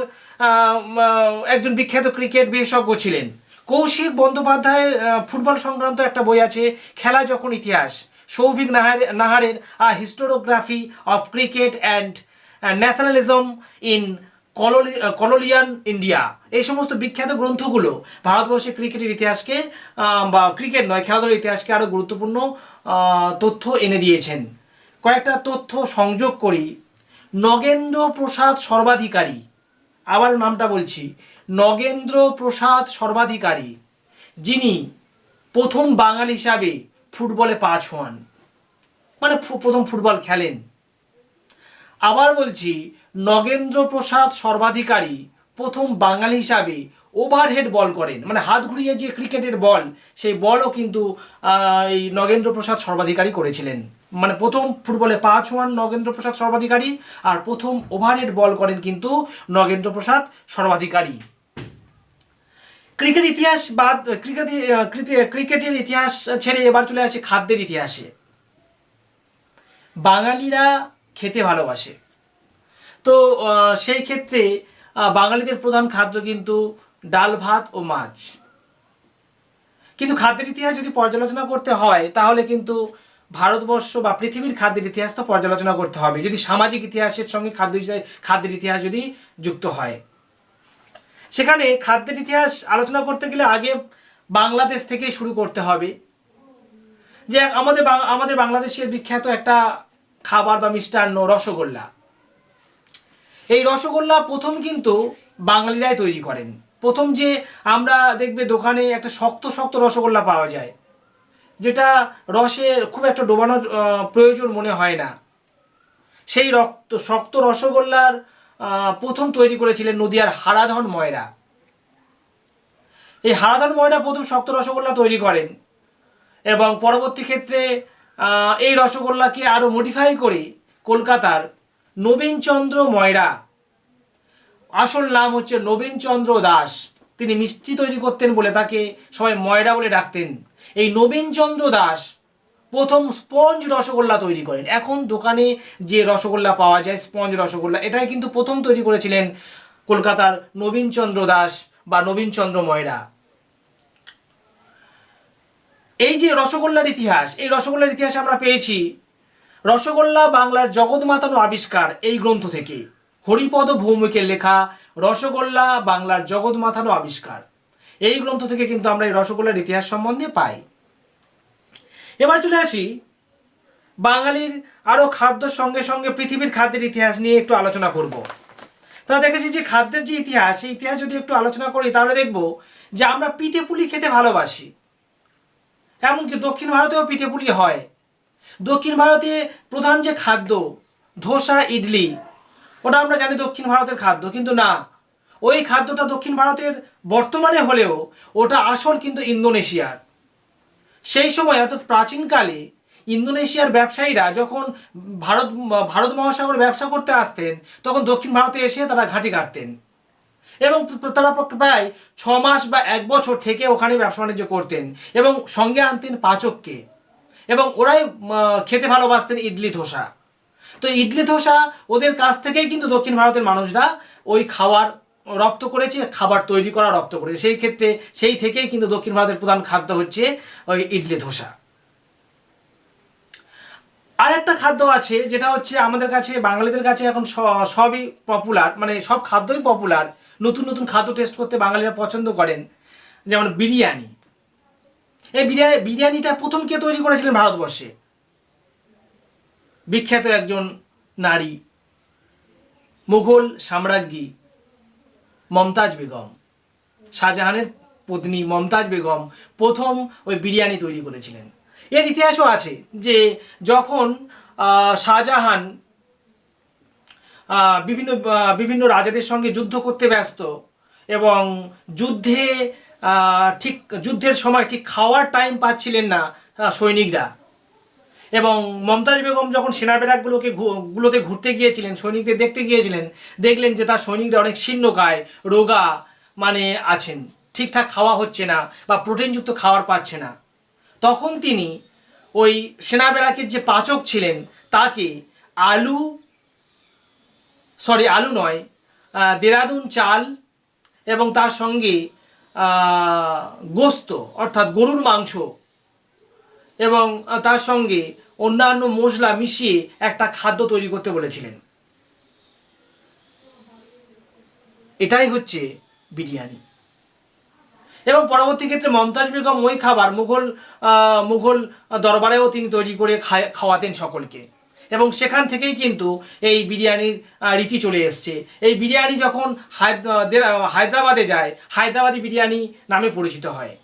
একজন বিখ্যাত ক্রিকেট বিশেষজ্ঞ ছিলেন। কৌশিক বন্দ্যোপাধ্যায়ের ফুটবল সংক্রান্ত একটা বই আছে, খেলা যখন ইতিহাস। সৌভিক নাহারের historiography of cricket and nationalism in colonial India. এই সমস্ত বিখ্যাত গ্রন্থগুলো ভারতবর্ষের ক্রিকেটের ইতিহাসকে বা ক্রিকেট নয় খেলাধুলার ইতিহাসকে আরও গুরুত্বপূর্ণ তথ্য এনে দিয়েছেন। কয়েকটা তথ্য সংযোগ করি। নগেন্দ্র প্রসাদ সর্বাধিকারী, আবার নামটা বলছি, নগেন্দ্র প্রসাদ সর্বাধিকারী, যিনি প্রথম বাঙালি হিসাবে ফুটবলে পা ছোঁয়ান, মানে প্রথম ফুটবল খেলেন। আবার বলছি, নগেন্দ্র প্রসাদ সর্বাধিকারী প্রথম বাঙালি হিসাবে ওভারহেড বল করেন, মানে হাত ঘুরিয়ে যে ক্রিকেটের বল, সেই বলও কিন্তু এই নগেন্দ্র প্রসাদ সর্বাধিকারী করেছিলেন। মানে প্রথম ফুটবলে পা ছোঁয়ান নগেন্দ্র প্রসাদ সর্বাধিকারী, আর প্রথম ওভারহেড বল করেন কিন্তু নগেন্দ্র প্রসাদ সর্বাধিকারী। ক্রিকেট ইতিহাস বাদ ক্রিকেটের ইতিহাস ছেড়ে এবার চলে আসে খাদ্যের ইতিহাসে। বাঙালিরা খেতে ভালোবাসে, তো সেই ক্ষেত্রে বাঙালিদের প্রধান খাদ্য কিন্তু ডাল ভাত ও মাছ। কিন্তু খাদ্যের ইতিহাস যদি পর্যালোচনা করতে হয় তাহলে কিন্তু ভারতবর্ষ বা পৃথিবীর খাদ্যের ইতিহাস তো পর্যালোচনা করতে হবে, যদি সামাজিক ইতিহাসের সঙ্গে খাদ্যের ইতিহাস যদি যুক্ত হয়। সেখানে খাদ্যের ইতিহাস আলোচনা করতে গেলে আগে বাংলাদেশ থেকে শুরু করতে হবে। যে আমাদের বাংলাদেশের বিখ্যাত একটা খাবার বা মিষ্টান্ন রসগোল্লা। এই রসগোল্লা প্রথম কিন্তু বাঙালিরাই তৈরি করেন। প্রথম যে আমরা দেখবে দোকানে একটা শক্ত শক্ত রসগোল্লা পাওয়া যায়, যেটা রসের খুব একটা ডোবানোর প্রয়োজন মনে হয় না, সেই শক্ত রসগোল্লার প্রথম তৈরি করেছিলেন নদিয়ার হারাধন ময়রা। এই হারাধন ময়রা প্রথম শক্ত রসগোল্লা তৈরি করেন এবং পরবর্তী ক্ষেত্রে এই রসগোল্লাকে আরও মডিফাই করে কলকাতার নবীনচন্দ্র ময়রা, আসল নাম হচ্ছে নবীনচন্দ্র দাস, তিনি মিষ্টি তৈরি করতেন বলে তাকে সবাই ময়রা বলে ডাকতেন। এই নবীনচন্দ্র দাস প্রথম স্পঞ্জ রসগোল্লা তৈরি করেন। এখন দোকানে যে রসগোল্লা পাওয়া যায় স্পঞ্জ রসগোল্লা, এটাই কিন্তু প্রথম তৈরি করেছিলেন কলকাতার নবীনচন্দ্র দাস বা নবীনচন্দ্র ময়রা। এই যে রসগোল্লার ইতিহাস, এই রসগোল্লার ইতিহাস আমরা পেয়েছি রসগোল্লা বাংলার জগৎ মাতানো আবিষ্কার এই গ্রন্থ থেকে। হরিপদ ভৌমিকের লেখা রসগোল্লা বাংলার জগৎ মাতানো আবিষ্কার, এই গ্রন্থ থেকে কিন্তু আমরা এই রসগোল্লার ইতিহাস সম্বন্ধে পাই। এবার চলে আসি বাঙালির আরও খাদ্যর সঙ্গে সঙ্গে পৃথিবীর খাদ্যের ইতিহাস নিয়ে একটু আলোচনা করব। তা দেখেছি যে খাদ্যের যে ইতিহাস, সেই ইতিহাস যদি একটু আলোচনা করি তাহলে দেখব যে আমরা পিঠে পুলি খেতে ভালোবাসি। এমনকি দক্ষিণ ভারতেও পিঠে পুলি হয়। দক্ষিণ ভারতে প্রধান যে খাদ্য ধোসা ইডলি, ওটা আমরা জানি দক্ষিণ ভারতের খাদ্য, কিন্তু না, ওই খাদ্যটা দক্ষিণ ভারতের বর্তমানে হলেও ওটা আসল কিন্তু ইন্দোনেশিয়ার। সেই সময় অর্থাৎ প্রাচীনকালে ইন্দোনেশিয়ার ব্যবসায়ীরা যখন ভারত মহাসাগরে ব্যবসা করতে আসতেন, তখন দক্ষিণ ভারতে এসে তারা ঘাঁটি কাটতেন এবং তারা প্রায় 6 মাস বা 1 বছর থেকে ওখানে ব্যবসা বাণিজ্য করতেন এবং সঙ্গে আনতেন পাচককে, এবং ওরাই খেতে ভালোবাসতেন ইডলি ধোসা। তো ইডলি ধোসা ওদের কাছ থেকেই কিন্তু দক্ষিণ ভারতের মানুষরা ওই খাবার রপ্ত করেছে, খাবার তৈরি করা রপ্ত করেছে। সেই ক্ষেত্রে সেই থেকেই কিন্তু দক্ষিণ ভারতের প্রধান খাদ্য হচ্ছে ওই ইডলি ধোসা। আর একটা খাদ্য আছে যেটা হচ্ছে আমাদের কাছে বাঙালিদের কাছে এখন সবই পপুলার, মানে সব খাদ্যই পপুলার, নতুন নতুন খাদ্য টেস্ট করতে বাঙালিরা পছন্দ করেন, যেমন বিরিয়ানি। এই বিরিয়ানিটা প্রথম কে তৈরি করেছিলেন ভারতবর্ষে? বিখ্যাত একজন নারী, মুঘল সাম্রাজ্ঞী মমতাজ বেগম, শাহজাহানের পত্নী মমতাজ বেগম প্রথম ওই বিরিয়ানি তৈরি করেছিলেন। এর ইতিহাসও আছে যে যখন শাহজাহান বিভিন্ন রাজাদের সঙ্গে যুদ্ধ করতে ব্যস্ত এবং যুদ্ধের সময় ঠিক খাওয়ার টাইম পাচ্ছিলেন না সৈনিকরা, এবং মমতাজ বেগম যখন সেনা ব্যারাকগুলোতে ঘুরতে গিয়েছিলেন, সৈনিকদের দেখতে গিয়েছিলেন, দেখলেন যে তার সৈনিকরা অনেক শীর্ণকায়, রোগা মানে আছেন, ঠিকঠাক খাওয়া হচ্ছে না বা প্রোটিনযুক্ত খাবার পাচ্ছে না। তখন তিনি ওই সেনা ব্যারাকের যে পাচক ছিলেন তাকে আলু নয়, দেরাদুন চাল এবং তার সঙ্গে গোস্ত অর্থাৎ গরুর মাংস এবং তার সঙ্গে অন্যান্য মশলা মিশিয়ে একটা খাদ্য তৈরি করতে বলেছিলেন। এটাই হচ্ছে বিরিয়ানি। এবং পরবর্তী ক্ষেত্রে মমতাজ বেগম ওই খাবার মুঘল দরবারেও তিনি তৈরি করে খাওয়াতেন সকলকে, এবং সেখান থেকেই কিন্তু এই বিরিয়ানির রীতি চলে এসছে। এই বিরিয়ানি যখন হায়দ্রাবাদে যায়, হায়দ্রাবাদি বিরিয়ানি নামে পরিচিত হয়।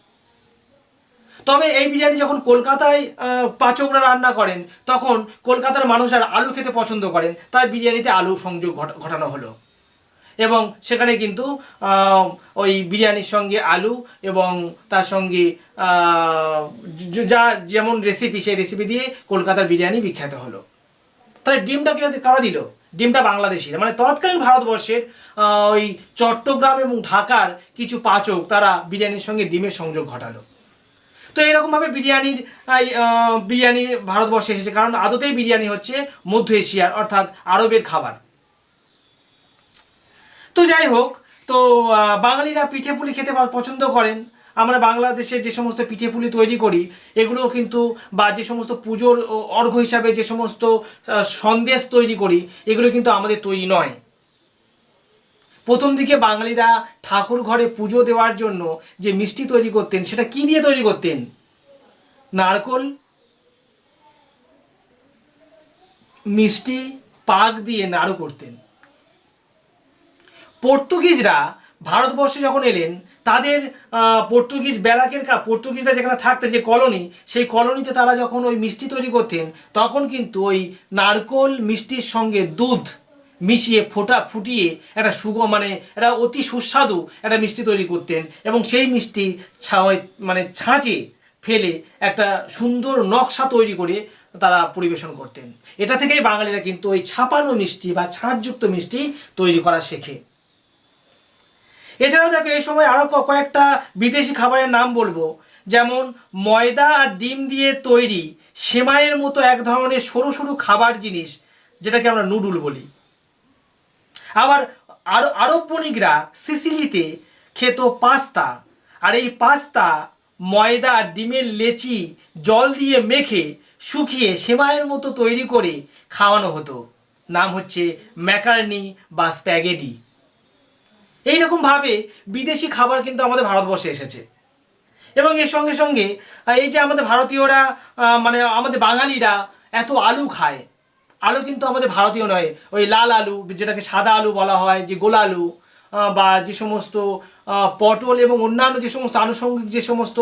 তবে এই বিরিয়ানি যখন কলকাতায় পাচকরা রান্না করেন, তখন কলকাতার মানুষরা আলু খেতে পছন্দ করেন, তাই বিরিয়ানিতে আলু সংযোগ ঘটানো হলো, এবং সেখানে কিন্তু ওই বিরিয়ানির সঙ্গে আলু এবং তার সঙ্গে যেমন রেসিপি, সেই রেসিপি দিয়ে কলকাতার বিরিয়ানি বিখ্যাত হলো। তাহলে ডিমটা কারা দিল? ডিমটা বাংলাদেশিরা, মানে তৎকালীন ভারতবর্ষের ওই চট্টগ্রাম এবং ঢাকার কিছু পাচক তারা বিরিয়ানির সঙ্গে ডিমের সংযোগ ঘটালো। তো এরকমভাবে বিরিয়ানি ভারতবর্ষে এসেছে, কারণ আদতেই বিরিয়ানি হচ্ছে মধ্য এশিয়ার অর্থাৎ আরবের খাবার। তো যাই হোক, তো বাঙালিরা পিঠে পুলি খেতে পছন্দ করেন। আমরা বাংলাদেশে যে সমস্ত পিঠে পুলি তৈরি করি, এগুলো কিন্তু বা যে সমস্ত পুজোর অর্ঘ্য হিসাবে যে সমস্ত সন্দেশ তৈরি করি, এগুলো কিন্তু আমাদের তৈরি নয়। প্রথম দিকে বাঙালিরা ঠাকুর ঘরে পুজো দেওয়ার জন্য যে মিষ্টি তৈরি করতেন, সেটা কি দিয়ে তৈরি করতেন? নারকোল মিষ্টি পাক দিয়ে নাড়ু করতেন। পর্তুগিজরা ভারতবর্ষে যখন এলেন, তাদের পর্তুগিজরা যেখানে থাকতে, যে কলোনি, সেই কলোনিতে তারা যখন ওই মিষ্টি তৈরি করতেন, তখন কিন্তু ওই নারকোল মিষ্টির সঙ্গে দুধ মিশিয়ে ফুটিয়ে একটা মানে একটা অতি সুস্বাদু একটা মিষ্টি তৈরি করতেন, এবং সেই মিষ্টি ছাঁচে ফেলে একটা সুন্দর নকশা তৈরি করে তারা পরিবেশন করতেন। এটা থেকেই বাঙালিরা কিন্তু ওই ছাপানো মিষ্টি বা ছাঁচযুক্ত মিষ্টি তৈরি করা শেখে। এছাড়াও দেখো, এই সময় আরও কয়েকটা বিদেশি খাবারের নাম বলবো, যেমন ময়দা আর ডিম দিয়ে তৈরি সেমাইয়ের মতো এক ধরনের সরু সরু খাবার জিনিস, যেটাকে আমরা নুডল বলি। আবার আরব বণিকরা সিসিলিতে খেত পাস্তা, আর এই পাস্তা ময়দা আর ডিমের লেচি জল দিয়ে মেখে শুকিয়ে সেমাইয়ের মতো তৈরি করে খাওয়ানো হতো। নাম হচ্ছে ম্যাকারনি বা স্প্যাগেটি। এইরকমভাবে বিদেশি খাবার কিন্তু আমাদের ভারতবর্ষে এসেছে, এবং এর সঙ্গে সঙ্গে এই যে আমাদের ভারতীয়রা আমাদের বাঙালিরা এত আলু খায়, আলু কিন্তু আমাদের ভারতীয় নয়। ওই লাল আলু, যেটাকে সাদা আলু বলা হয়, যে গোল আলু, বা যে সমস্ত পটল এবং অন্যান্য যে সমস্ত আনুষঙ্গিক যে সমস্ত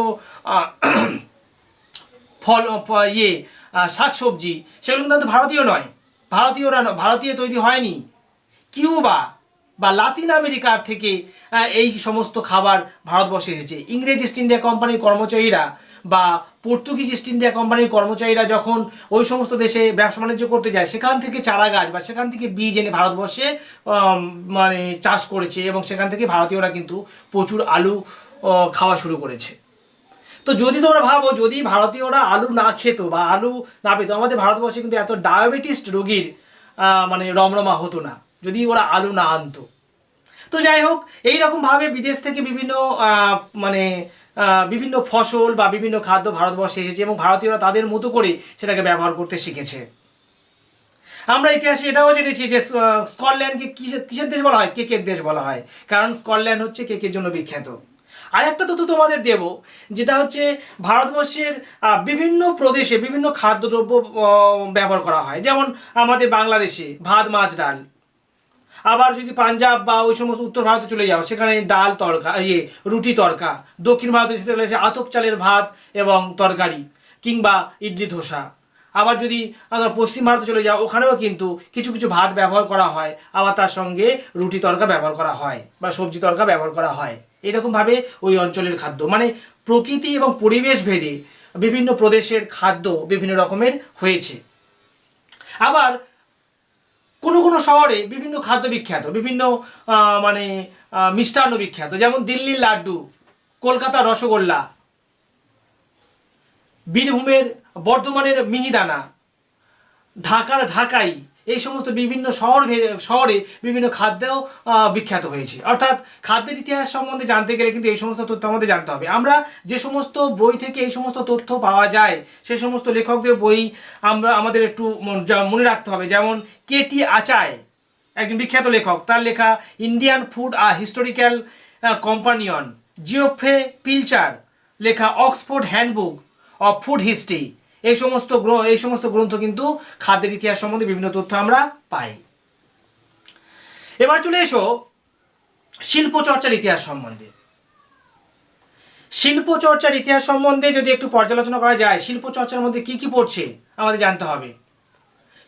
শাকসবজি, সেগুলো কিন্তু ভারতীয় নয়, ভারতীয় তৈরি হয়নি। কিউবা বা লাতিন আমেরিকার থেকে এই সমস্ত খাবার ভারতবর্ষে এসেছে। ইংরেজ ইস্ট ইন্ডিয়া কোম্পানির কর্মচারীরা বা পর্তুগিজ ইস্ট ইন্ডিয়া কোম্পানির কর্মচারীরা যখন ওই সমস্ত দেশে ব্যবসা বাণিজ্য করতে যায়, সেখান থেকে চারা গাছ বা সেখান থেকে বীজ এনে ভারতবর্ষে চাষ করেছে, এবং সেখান থেকে ভারতীয়রা কিন্তু প্রচুর আলু খাওয়া শুরু করেছে। তো যদি তোমরা ভাবো, যদি ভারতীয়রা আলু না খেত বা আলু না পেত, আমাদের ভারতবর্ষে কিন্তু এত ডায়াবেটিস রোগীর রমরমা হতো না, যদি ওরা আলু না আনতো। তো যাই হোক, এইরকমভাবে বিদেশ থেকে বিভিন্ন ফসল বা বিভিন্ন খাদ্য ভারতবর্ষে এসেছে, এবং ভারতীয়রা তাদের মতো করে সেটাকে ব্যবহার করতে শিখেছে। আমরা ইতিহাসে এটাও জেনেছি যে স্কটল্যান্ডকে কিসের দেশ বলা হয়? কেকের দেশ বলা হয়, কারণ স্কটল্যান্ড হচ্ছে কেকের জন্য বিখ্যাত। আর একটা তথ্য তোমাদের দেব, যেটা হচ্ছে ভারতবর্ষের বিভিন্ন প্রদেশে বিভিন্ন খাদ্যদ্রব্য ব্যবহার করা হয়। যেমন আমাদের বাংলাদেশে ভাত, মাছ, ডাল। আবার যদি পাঞ্জাব বা ওই সমস্ত উত্তর ভারতে চলে যাও, সেখানে ডাল তড়কা, রুটি তড়কা। দক্ষিণ ভারতে যেতে গেলে আতপ চালের ভাত এবং তরকারি, কিংবা ইডলি ধোসা। আবার যদি পশ্চিম ভারতে চলে যাও, ওখানেও কিন্তু কিছু কিছু ভাত ব্যবহার করা হয়, আবার তার সঙ্গে রুটি তড়কা ব্যবহার করা হয় বা সবজি তড়কা ব্যবহার করা হয়। এরকমভাবে ওই অঞ্চলের খাদ্য, প্রকৃতি এবং পরিবেশ ভেদে বিভিন্ন প্রদেশের খাদ্য বিভিন্ন রকমের হয়েছে। আবার কোনো কোনো শহরে বিভিন্ন খাদ্য বিখ্যাত, বিভিন্ন মিষ্টান্ন বিখ্যাত, যেমন দিল্লির লাড্ডু, কলকাতার রসগোল্লা, বীরভূমের বর্ধমানের মিহিদানা, ঢাকার ঢাকাই। এই সমস্ত বিভিন্ন শহরে বিভিন্ন খাদ্য বিখ্যাত হয়েছে। অর্থাৎ খাদ্যের ইতিহাস সম্বন্ধে জানতে গেলে কিন্তু এই সমস্ত তথ্য আমাদের জানতে হবে। আমরা যে সমস্ত বই থেকে এই সমস্ত তথ্য পাওয়া যায়, সেই সমস্ত লেখকদের বই আমাদের একটু মনে রাখতে হবে। যেমন কেটি আচায়, একজন বিখ্যাত লেখক, তার লেখা Indian food a historical companion. Geoffrey Pilcher লেখা Oxford handbook of food history. এই সমস্ত গ্রন্থ কিন্তু খাদ্যের ইতিহাস সম্বন্ধে বিভিন্ন তথ্য আমরা পাই। এবার চলে এসো শিল্প চর্চার ইতিহাস সম্বন্ধে। শিল্প চর্চার ইতিহাস সম্বন্ধে যদি একটু পর্যালোচনা করা যায়, শিল্প চর্চার মধ্যে কি কি পড়ছে আমাদের জানতে হবে।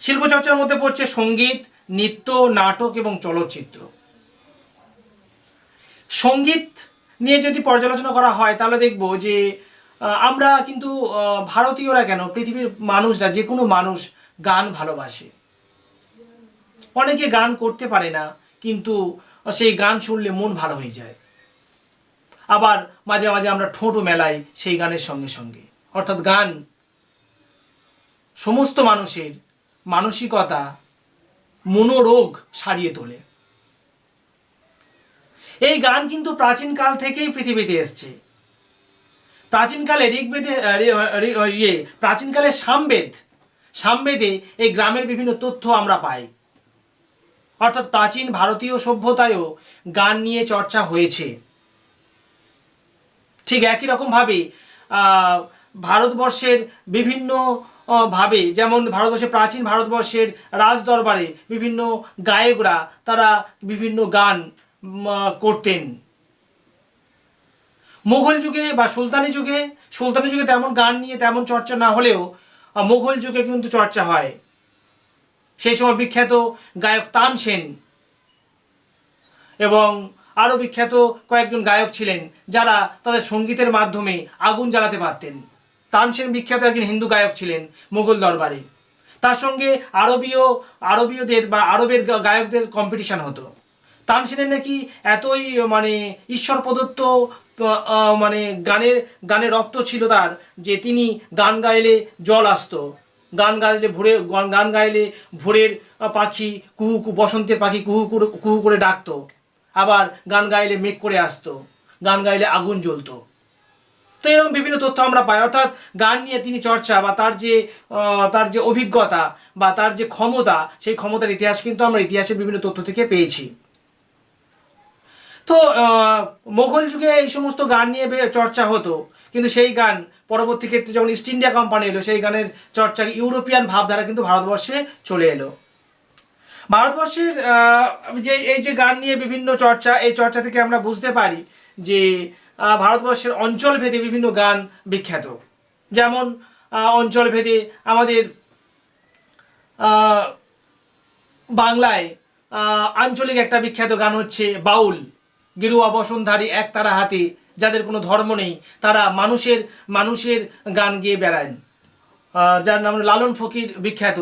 শিল্প চর্চার মধ্যে পড়ছে সঙ্গীত, নৃত্য, নাটক এবং চলচ্চিত্র। সঙ্গীত নিয়ে যদি পর্যালোচনা করা হয়, তাহলে দেখব যে আমরা কিন্তু ভারতীয়রা কেন, পৃথিবীর মানুষরা, যে কোনো মানুষ গান ভালোবাসে। অনেকে গান করতে পারে না, কিন্তু সেই গান শুনলে মন ভালো হয়ে যায়। আবার মাঝে মাঝে আমরা ঠোঁটও মেলাই সেই গানের সঙ্গে সঙ্গে। অর্থাৎ গান সমস্ত মানুষের মানসিকতা, মনোরোগ সারিয়ে তোলে। এই গান কিন্তু প্রাচীনকাল থেকেই পৃথিবীতে এসছে। প্রাচীনকালে প্রাচীনকালে সামবেদে এই গ্রামের বিভিন্ন তথ্য আমরা পাই। অর্থাৎ প্রাচীন ভারতীয় সভ্যতায়ও গান নিয়ে চর্চা হয়েছে। ঠিক একই রকমভাবে ভারতবর্ষের বিভিন্ন ভাবে, যেমন প্রাচীন ভারতবর্ষের রাজ দরবারে বিভিন্ন গায়করা তারা বিভিন্ন গান করতেন। মুঘল যুগে বা সুলতানি যুগে তেমন গান নিয়ে তেমন চর্চা না হলেও মুঘল যুগে কিন্তু চর্চা হয়। সেই সময় বিখ্যাত গায়ক তানসেন এবং আরও বিখ্যাত কয়েকজন গায়ক ছিলেন যারা তাদের সঙ্গীতের মাধ্যমে আগুন জ্বালাতে পারতেন। তানসেন বিখ্যাত একজন হিন্দু গায়ক ছিলেন মুঘল দরবারে। তার সঙ্গে আরবীয়দের বা আরবের গায়কদের কম্পিটিশন হতো। তানসেনের নাকি এতই ঈশ্বর প্রদত্ত গানের রক্ত ছিল তার, যে তিনি গান গাইলে জল আসতো, গান গাইলে ভোরের পাখি বসন্তের পাখি কুহু করে ডাকতো, আবার গান গাইলে মেঘ করে আসতো, গান গাইলে আগুন জ্বলতো। তো এরকম বিভিন্ন তথ্য আমরা পাই। অর্থাৎ গান নিয়ে তিনি চর্চা বা তার যে অভিজ্ঞতা বা তার যে ক্ষমতা, সেই ক্ষমতার ইতিহাস কিন্তু আমরা ইতিহাসের বিভিন্ন তথ্য থেকে পেয়েছি। তো মোগল যুগে এই সমস্ত গান নিয়ে চর্চা হতো, কিন্তু সেই গান পরবর্তী ক্ষেত্রে যখন ইস্ট ইন্ডিয়া কোম্পানি এলো, সেই গানের চর্চা ইউরোপিয়ান ভাবধারা কিন্তু ভারতবর্ষে চলে এলো। ভারতবর্ষের এই যে গান নিয়ে বিভিন্ন চর্চা, এই চর্চা থেকে আমরা বুঝতে পারি যে ভারতবর্ষের অঞ্চলভেদে বিভিন্ন গান বিখ্যাত। যেমন অঞ্চলভেদে আমাদের বাংলায় আঞ্চলিক একটা বিখ্যাত গান হচ্ছে বাউল। গেরুয়া বসনধারী এক তারা হাতে, যাদের কোনো ধর্ম নেই, তারা মানুষের গান গেয়ে বেড়ান। যার নাম লালন ফকির বিখ্যাত,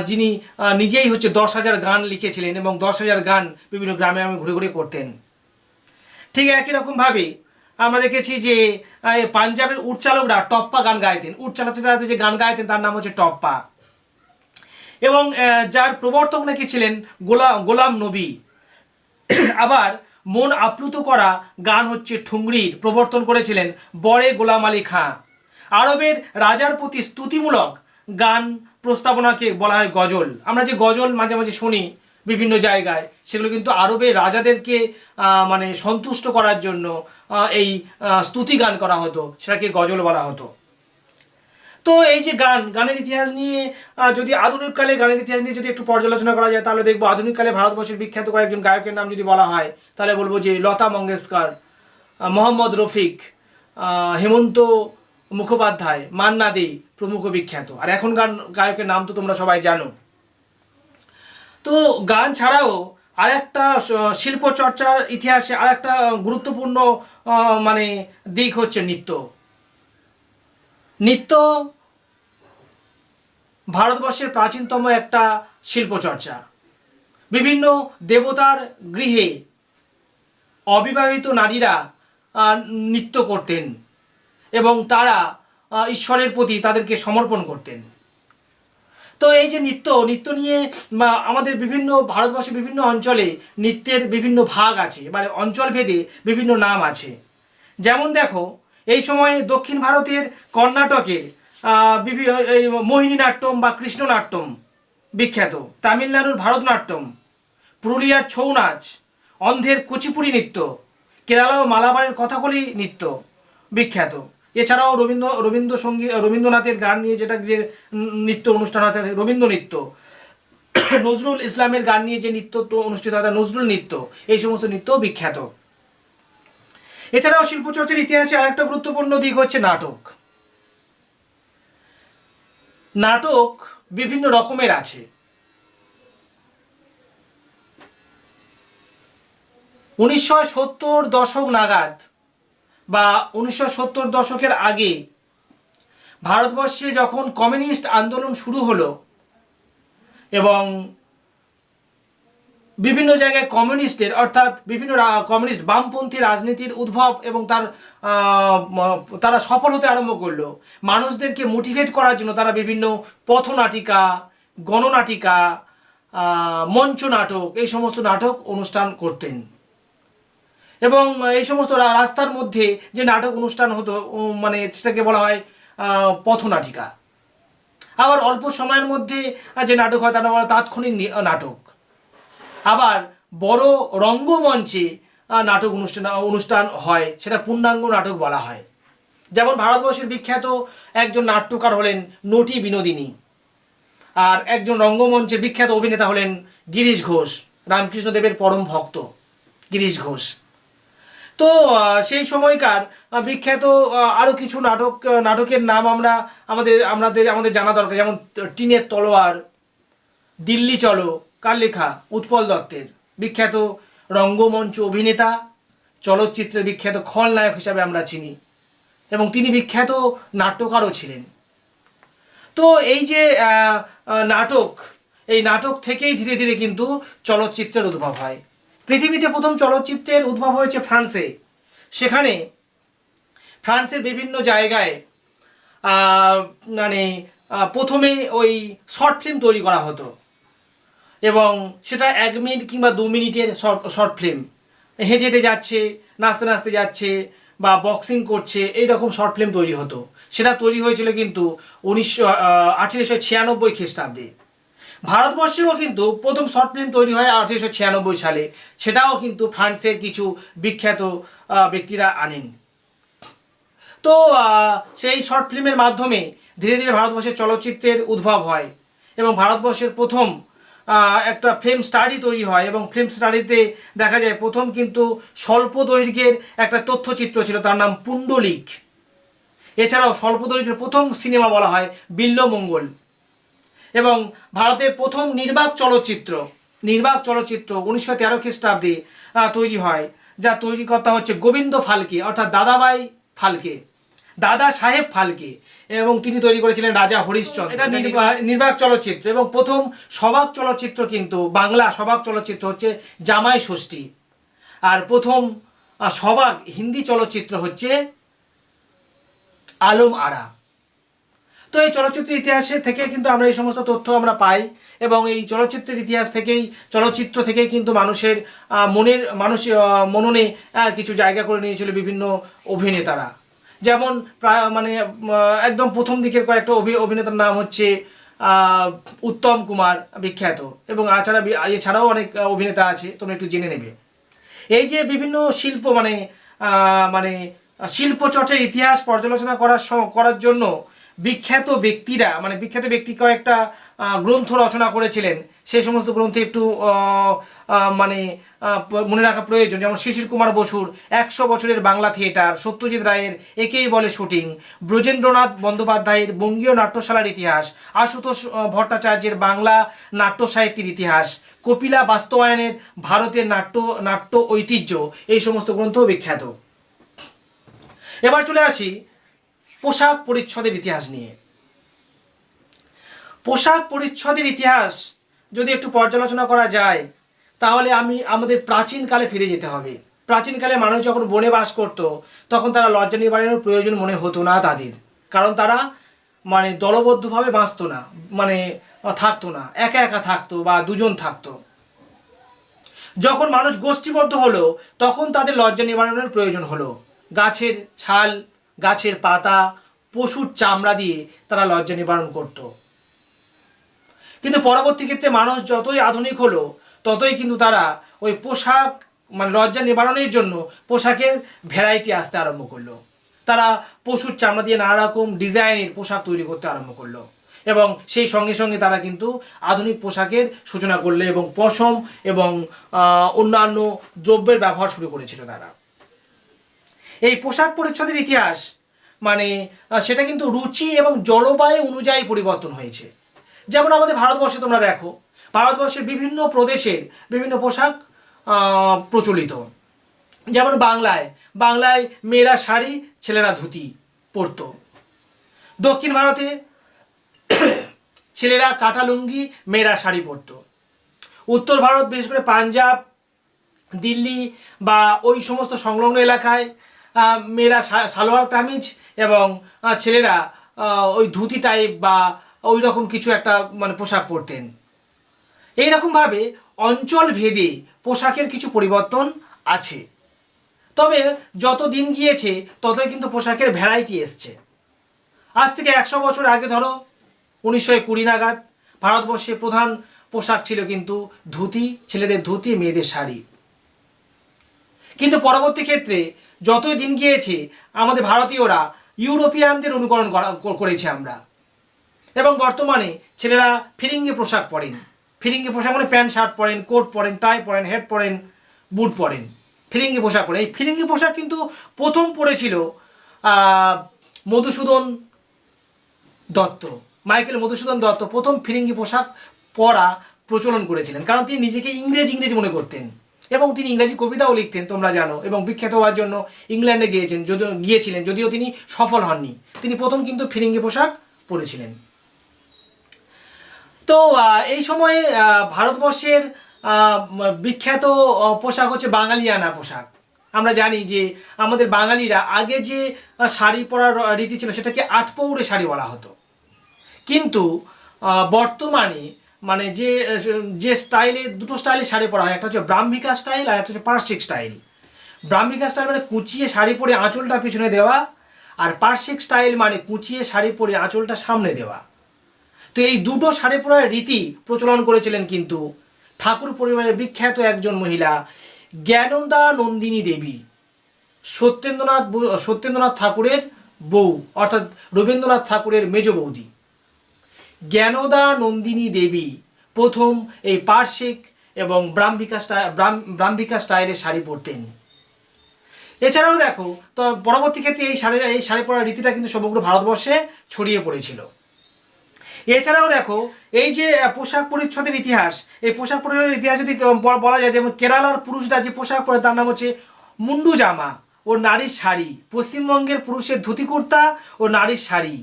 যিনি নিজেই 10,000 গান লিখেছিলেন এবং 10,000 গান বিভিন্ন গ্রামে ঘুরে ঘুরে করতেন। ঠিক একই রকমভাবে আমরা দেখেছি যে পাঞ্জাবের উটচালকরা টপ্পা গান গাইতেন। উট চালাতে যে গান গাইতেন তার নাম হচ্ছে টপ্পা। এবং যার প্রবর্তক নাকি ছিলেন গোলাম নবী। আবার মন আপ্লুত করা গান হচ্ছে ঠুংরির প্রবর্তন করেছিলেন বড়ে গোলাম আলী খাঁ। আরবের রাজার প্রতি স্তুতিমূলক গান প্রস্তাবনাকে বলা হয় গজল। আমরা যে গজল মাঝে মাঝে শুনি বিভিন্ন জায়গায়, সেগুলো কিন্তু আরবের রাজাদেরকে সন্তুষ্ট করার জন্য এই স্তুতি গান করা হতো, সেটাকে গজল বলা হতো। তো এই যে গানের ইতিহাস নিয়ে যদি আধুনিককালে গানের ইতিহাস নিয়ে যদি একটু পর্যালোচনা করা যায়, তাহলে দেখবো আধুনিককালে ভারতবর্ষের বিখ্যাত কয়েকজন গায়কের নাম যদি বলা হয়, তাহলে বলবো যে লতা মঙ্গেশকর, মোহাম্মদ রফিক, হেমন্ত মুখোপাধ্যায়, মান্না দে প্রমুখ বিখ্যাত। আর এখন গায়কের নাম তো তোমরা সবাই জানো। তো গান ছাড়াও আরেকটা শিল্প চর্চার ইতিহাসে আরেকটা গুরুত্বপূর্ণ দিক হচ্ছে নৃত্য ভারতবর্ষের প্রাচীনতম একটা শিল্প চর্চা। বিভিন্ন দেবতার গৃহে অবিবাহিত নারীরা নৃত্য করতেন এবং তারা ঈশ্বরের প্রতি তাদেরকে সমর্পণ করতেন। তো এই যে নৃত্য নিয়ে আমাদের ভারতবর্ষের বিভিন্ন অঞ্চলে নৃত্যের বিভিন্ন ভাগ আছে, অঞ্চলভেদে বিভিন্ন নাম আছে। যেমন দেখো, এই সময়ে দক্ষিণ ভারতের কর্ণাটকের মোহিনী নাট্যম বা কৃষ্ণ নাট্যম বিখ্যাত, তামিলনাড়ুর ভারতনাট্যম, পুরুলিয়ার ছৌ নাচ, অন্ধ্রের কুচিপুড়ি নৃত্য, কেরালা ও মালাবারের কথাকলি নৃত্য বিখ্যাত। এছাড়াও রবীন্দ্রনাথের গান নিয়ে যে নৃত্য অনুষ্ঠান হয় রবীন্দ্র নৃত্য, নজরুল ইসলামের গান নিয়ে যে নৃত্য অনুষ্ঠিত হয় নজরুল নৃত্য, এই সমস্ত নৃত্যও বিখ্যাত। এছাড়াও শিল্পচর্চার ইতিহাসে আরেকটা গুরুত্বপূর্ণ দিক হচ্ছে নাটক বিভিন্ন রকমের আছে। 1970 দশক নাগাদ বা 1970 দশকের আগে ভারতবর্ষে যখন কমিউনিস্ট আন্দোলন শুরু হলো এবং বিভিন্ন জায়গায় কমিউনিস্ট বামপন্থী রাজনীতির উদ্ভব এবং তারা সফল হতে আরম্ভ করলো, মানুষদেরকে মোটিভেট করার জন্য তারা বিভিন্ন পথনাটিকা, গণনাটিকা, মঞ্চ নাটক, এই সমস্ত নাটক অনুষ্ঠান করতেন। এবং এই সমস্ত রাস্তার মধ্যে যে নাটক অনুষ্ঠান হতো সেটাকে বলা হয় পথনাটিকা। আবার অল্প সময়ের মধ্যে যে নাটক হয় তারা বলা তাৎক্ষণিক নাটক। আবার বড় রঙ্গমঞ্চে নাটক অনুষ্ঠান হয়, সেটা পূর্ণাঙ্গ নাটক বলা হয়। যেমন ভারতবর্ষের বিখ্যাত একজন নাট্যকার হলেন নটি বিনোদিনী, আর একজন রঙ্গমঞ্চের বিখ্যাত অভিনেতা হলেন গিরিশ ঘোষ, রামকৃষ্ণদেবের পরম ভক্ত গিরিশ ঘোষ। তো সেই সময়কার বিখ্যাত আরও কিছু নাটকের নাম আমাদের জানা দরকার, যেমন টিনের তলোয়ার, দিল্লি চলো, কার লেখা? উৎপল দত্তের, বিখ্যাত রঙ্গমঞ্চ অভিনেতা, চলচ্চিত্রের বিখ্যাত খলনায়ক হিসাবে আমরা চিনি, এবং তিনি বিখ্যাত নাট্যকারও ছিলেন। তো এই যে এই নাটক থেকেই ধীরে ধীরে কিন্তু চলচ্চিত্রের উদ্ভব হয়। পৃথিবীতে প্রথম চলচ্চিত্রের উদ্ভব হয়েছে ফ্রান্সে। সেখানে ফ্রান্সের বিভিন্ন জায়গায় মানে প্রথমে ওই শর্ট ফিল্ম তৈরি করা হতো, এবং সেটা 1 মিনিট কিংবা 2 মিনিটের শর্ট ফিল্ম, হেঁটে হেঁটে যাচ্ছে, নাচতে নাচতে যাচ্ছে, বা বক্সিং করছে, এইরকম শর্ট ফিল্ম তৈরি হতো। সেটা তৈরি হয়েছিল কিন্তু 1896 খ্রিস্টাব্দে। ভারতবর্ষেও কিন্তু প্রথম শর্ট ফিল্ম তৈরি হয় 1896 সালে, সেটাও কিন্তু ফ্রান্সের কিছু বিখ্যাত ব্যক্তিরা আনেন। তো সেই শর্ট ফিল্মের মাধ্যমে ধীরে ধীরে ভারতবর্ষের চলচ্চিত্রের উদ্ভব হয়, এবং ভারতবর্ষের প্রথম একটা ফিল্ম স্টাডি তৈরি হয়, এবং ফিল্ম স্টাডিতে দেখা যায় প্রথম কিন্তু স্বল্প দৈর্ঘ্যের একটা তথ্যচিত্র ছিল, তার নাম পুণ্ডলিক। এছাড়াও স্বল্প দৈর্ঘ্যের প্রথম সিনেমা বলা হয় বিল্বমঙ্গল। এবং ভারতের প্রথম নির্বাক চলচ্চিত্র 1913 খ্রিস্টাব্দে তৈরি হয়, যা তৈরিকর্তা হচ্ছে গোবিন্দ ফালকে, অর্থাৎ দাদা সাহেব ফালকে, এবং তিনি তৈরি করেছিলেন রাজা হরিশ্চন্দ্র। এটা নির্বাক চলচ্চিত্র। এবং প্রথম সবাক চলচ্চিত্র কিন্তু বাংলা সবাক চলচ্চিত্র হচ্ছে জামাই ষষ্ঠী, আর প্রথম সবাক হিন্দি চলচ্চিত্র হচ্ছে আলম আরা। তো এই চলচ্চিত্রের ইতিহাসে থেকে কিন্তু আমরা এই সমস্ত তথ্য আমরা পাই, এবং এই চলচ্চিত্রের ইতিহাস থেকেই, চলচ্চিত্র থেকেই কিন্তু মানুষের মননে কিছু জায়গা করে নিয়েছিল বিভিন্ন অভিনেতারা। যেমন প্রায় একদম প্রথম দিকের কয়েকটা অভিনেতার নাম হচ্ছে উত্তম কুমার, বিখ্যাত, এবং এছাড়াও অনেক অভিনেতা আছে, তোমরা একটু জেনে নেবে। এই যে বিভিন্ন শিল্প শিল্প চর্চার ইতিহাস পর্যালোচনা করার জন্য বিখ্যাত ব্যক্তি কয়েকটা গ্রন্থ রচনা করেছিলেন। সেই সমস্ত গ্রন্থে একটু মনে রাখা প্রয়োজন। যেমন শিশির কুমার বসুর 100 বছরের বাংলা থিয়েটার, সত্যজিৎ রায়ের একেই বলে শুটিং, ব্রজেন্দ্রনাথ বন্দ্যোপাধ্যায়ের বঙ্গীয় নাট্যশালার ইতিহাস, আশুতোষ ভট্টাচার্যের বাংলা নাট্য সাহিত্যের ইতিহাস, কপিলা বাস্তবায়নের ভারতের নাট্য ঐতিহ্য, এই সমস্ত গ্রন্থ বিখ্যাত। এবার চলে আসি পোশাক পরিচ্ছদের ইতিহাস নিয়ে। পোশাক পরিচ্ছদের ইতিহাস যদি একটু পর্যালোচনা করা যায়, তাহলে আমাদের প্রাচীনকালে ফিরে যেতে হবে। প্রাচীনকালে মানুষ যখন বনে বাস করত, তখন তারা লজ্জা নিবারণের প্রয়োজন মনে হতো না তাদের, কারণ তারা দলবদ্ধভাবে বাঁচত না, থাকতো না, একা একা থাকতো বা দুজন থাকতো। যখন মানুষ গোষ্ঠীবদ্ধ হলো, তখন তাদের লজ্জা নিবারণের প্রয়োজন হলো। গাছের ছাল, গাছের পাতা, পশুর চামড়া দিয়ে তারা লজ্জা নিবারণ করত। কিন্তু পরবর্তী ক্ষেত্রে মানুষ যতই আধুনিক হলো, ততই কিন্তু তারা ওই পোশাক লজ্জা নিবারণের জন্য পোশাকের ভ্যারাইটি আসতে আরম্ভ করলো। তারা পশুর চামড়া দিয়ে নানা রকম ডিজাইনের পোশাক তৈরি করতে আরম্ভ করলো, এবং সেই সঙ্গে সঙ্গে তারা কিন্তু আধুনিক পোশাকের সূচনা করলো, এবং পশম এবং অন্যান্য দ্রব্যের ব্যবহার শুরু করেছিল তারা। এই পোশাক পরিচ্ছদের ইতিহাস সেটা কিন্তু রুচি এবং জলবায়ু অনুযায়ী পরিবর্তন হয়েছে। যেমন আমাদের ভারতবর্ষে তোমরা দেখো, ভারতবর্ষের বিভিন্ন প্রদেশের বিভিন্ন পোশাক প্রচলিত। যেমন বাংলায় মেয়েরা শাড়ি, ছেলেরা ধুতি পরত। দক্ষিণ ভারতে ছেলেরা কাটা লুঙ্গি, মেয়েরা শাড়ি পরত। উত্তর ভারত, বিশেষ করে পাঞ্জাব, দিল্লি বা ওই সমস্ত সংলগ্ন এলাকায় মেয়েরা সালোয়ার কামিজ, এবং ছেলেরা ওই ধুতি টাইপ বা ওই রকম কিছু একটা পোশাক পরতেন। এইরকমভাবে অঞ্চল ভেদে পোশাকের কিছু পরিবর্তন আছে। তবে যত দিন গিয়েছে ততই কিন্তু পোশাকের ভ্যারাইটি এসছে। আজ থেকে 100 বছর আগে, ধরো 1920 নাগাদ, ভারতবর্ষে প্রধান পোশাক ছিল কিন্তু ধুতি, ছেলেদের ধুতি, মেয়েদের শাড়ি। কিন্তু পরবর্তী ক্ষেত্রে যতই দিন গিয়েছে, আমাদের ভারতীয়রা ইউরোপিয়ানদের অনুকরণ করেছি আমরা। এবং বর্তমানে ছেলেরা ফিরিঙ্গি পোশাক পরেন। ফিরিঙ্গি পোশাক মানে প্যান্ট শার্ট পরেন, কোট পরেন, টাই পরেন, হেড পরেন, বুট পরেন, ফিরিঙ্গি পোশাক পরেন। এই ফিরিঙ্গি পোশাক কিন্তু প্রথম পরেছিল মধুসূদন দত্ত। মাইকেল মধুসূদন দত্ত প্রথম ফিরিঙ্গি পোশাক পরা প্রচলন করেছিলেন, কারণ তিনি নিজেকে ইংরেজ মনে করতেন এবং তিনি ইংরেজি কবিতাও লিখতেন, তোমরা জানো, এবং বিখ্যাত হওয়ার জন্য ইংল্যান্ডে গিয়েছিলেন, যদিও তিনি সফল হননি। তিনি প্রথম কিন্তু ফিরিঙ্গি পোশাক পরেছিলেন। তো এই সময়ে ভারতবর্ষের বিখ্যাত পোশাক হচ্ছে বাঙালিয়ানা পোশাক। আমরা জানি যে আমাদের বাঙালিরা আগে যে শাড়ি পরার রীতি ছিল সেটাকে আটপৌরে শাড়ি বলা হতো, কিন্তু বর্তমানে মানে যে স্টাইলে, দুটো স্টাইলে শাড়ি পরা হয়, একটা হচ্ছে ব্রাহ্মিকা স্টাইল আর একটা হচ্ছে পার্শ্বিক স্টাইল। ব্রাহ্মিকা স্টাইল মানে কুচিয়ে শাড়ি পরে আঁচলটা পিছনে দেওয়া, আর পার্শ্বিক স্টাইল মানে কুচিয়ে শাড়ি পরে আঁচলটা সামনে দেওয়া। তো এই দুটো শাড়ি পরার রীতি প্রচলন করেছিলেন কিন্তু ঠাকুর পরিবারের বিখ্যাত একজন মহিলা জ্ঞানদা নন্দিনী দেবী, সত্যেন্দ্রনাথ ঠাকুরের বউ, অর্থাৎ রবীন্দ্রনাথ ঠাকুরের মেজ বৌদি। জ্ঞানদা নন্দিনী দেবী প্রথম এই পার্শ্বিক এবং ব্রাহ্মিকা স্টাইলের শাড়ি পরতেন। এছাড়াও দেখো, তো পরবর্তী ক্ষেত্রে এই শাড়ি পরার রীতিটা কিন্তু সমগ্র ভারতবর্ষে ছড়িয়ে পড়েছিল। এছাড়াও দেখো, এই যে পোশাক পরিচ্ছদের ইতিহাস, এই পোশাক পরিচ্ছদের ইতিহাস যদি বলা যায়, যেমন কেরালার পুরুষরা যে পোশাক পরে তার নাম হচ্ছে মুন্ডু জামা ও নারীর শাড়ি, পশ্চিমবঙ্গের পুরুষের ধুতি কুর্তা ও নারীর শাড়ি,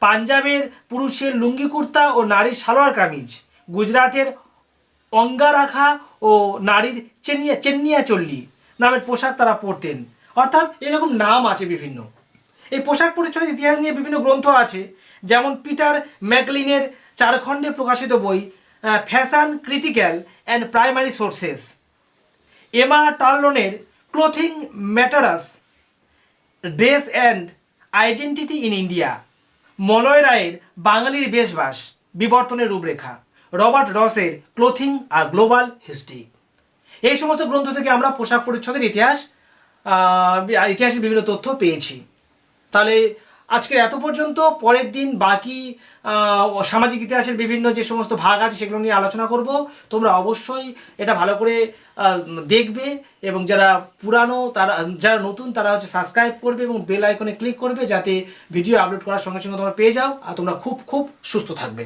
পাঞ্জাবের পুরুষের লুঙ্গি কুর্তা ও নারীর সালোয়ার কামিজ, গুজরাটের অঙ্গারাখা ও নারীর চেন্নিয়া চল্লি নামের পোশাক তারা পরতেন। অর্থাৎ এরকম নাম আছে বিভিন্ন। এই পোশাক পরিচ্ছদের ইতিহাস নিয়ে বিভিন্ন গ্রন্থ আছে, যেমন পিটার ম্যাকলিনের 4 খণ্ডে প্রকাশিত বই fashion critical and primary sources, Emma টার্লনের clothing matters, dress and identity in India, Malay রায়ের বাঙালির বেশবাস বিবর্তনের রূপরেখা, রবার্ট রসের ক্লোথিং আর গ্লোবাল হিস্ট্রি। এই সমস্ত গ্রন্থ থেকে আমরা পোশাক পরিচ্ছদের ইতিহাসের বিভিন্ন তথ্য পেয়েছি। তাহলে আজকে এত পর্যন্ত। পরের দিন বাকি সামাজিক ইতিহাসের বিভিন্ন যে সমস্ত ভাগ আছে সেগুলো নিয়ে আলোচনা করব। তোমরা অবশ্যই এটা ভালো করে দেখবে, এবং যারা পুরানো যারা নতুন তারা হচ্ছে সাবস্ক্রাইব করবে এবং বেল আইকনে ক্লিক করবে, যাতে ভিডিও আপলোড করার সঙ্গে সঙ্গে তোমরা পেয়ে যাও। আর তোমরা খুব সুস্থ থাকবে।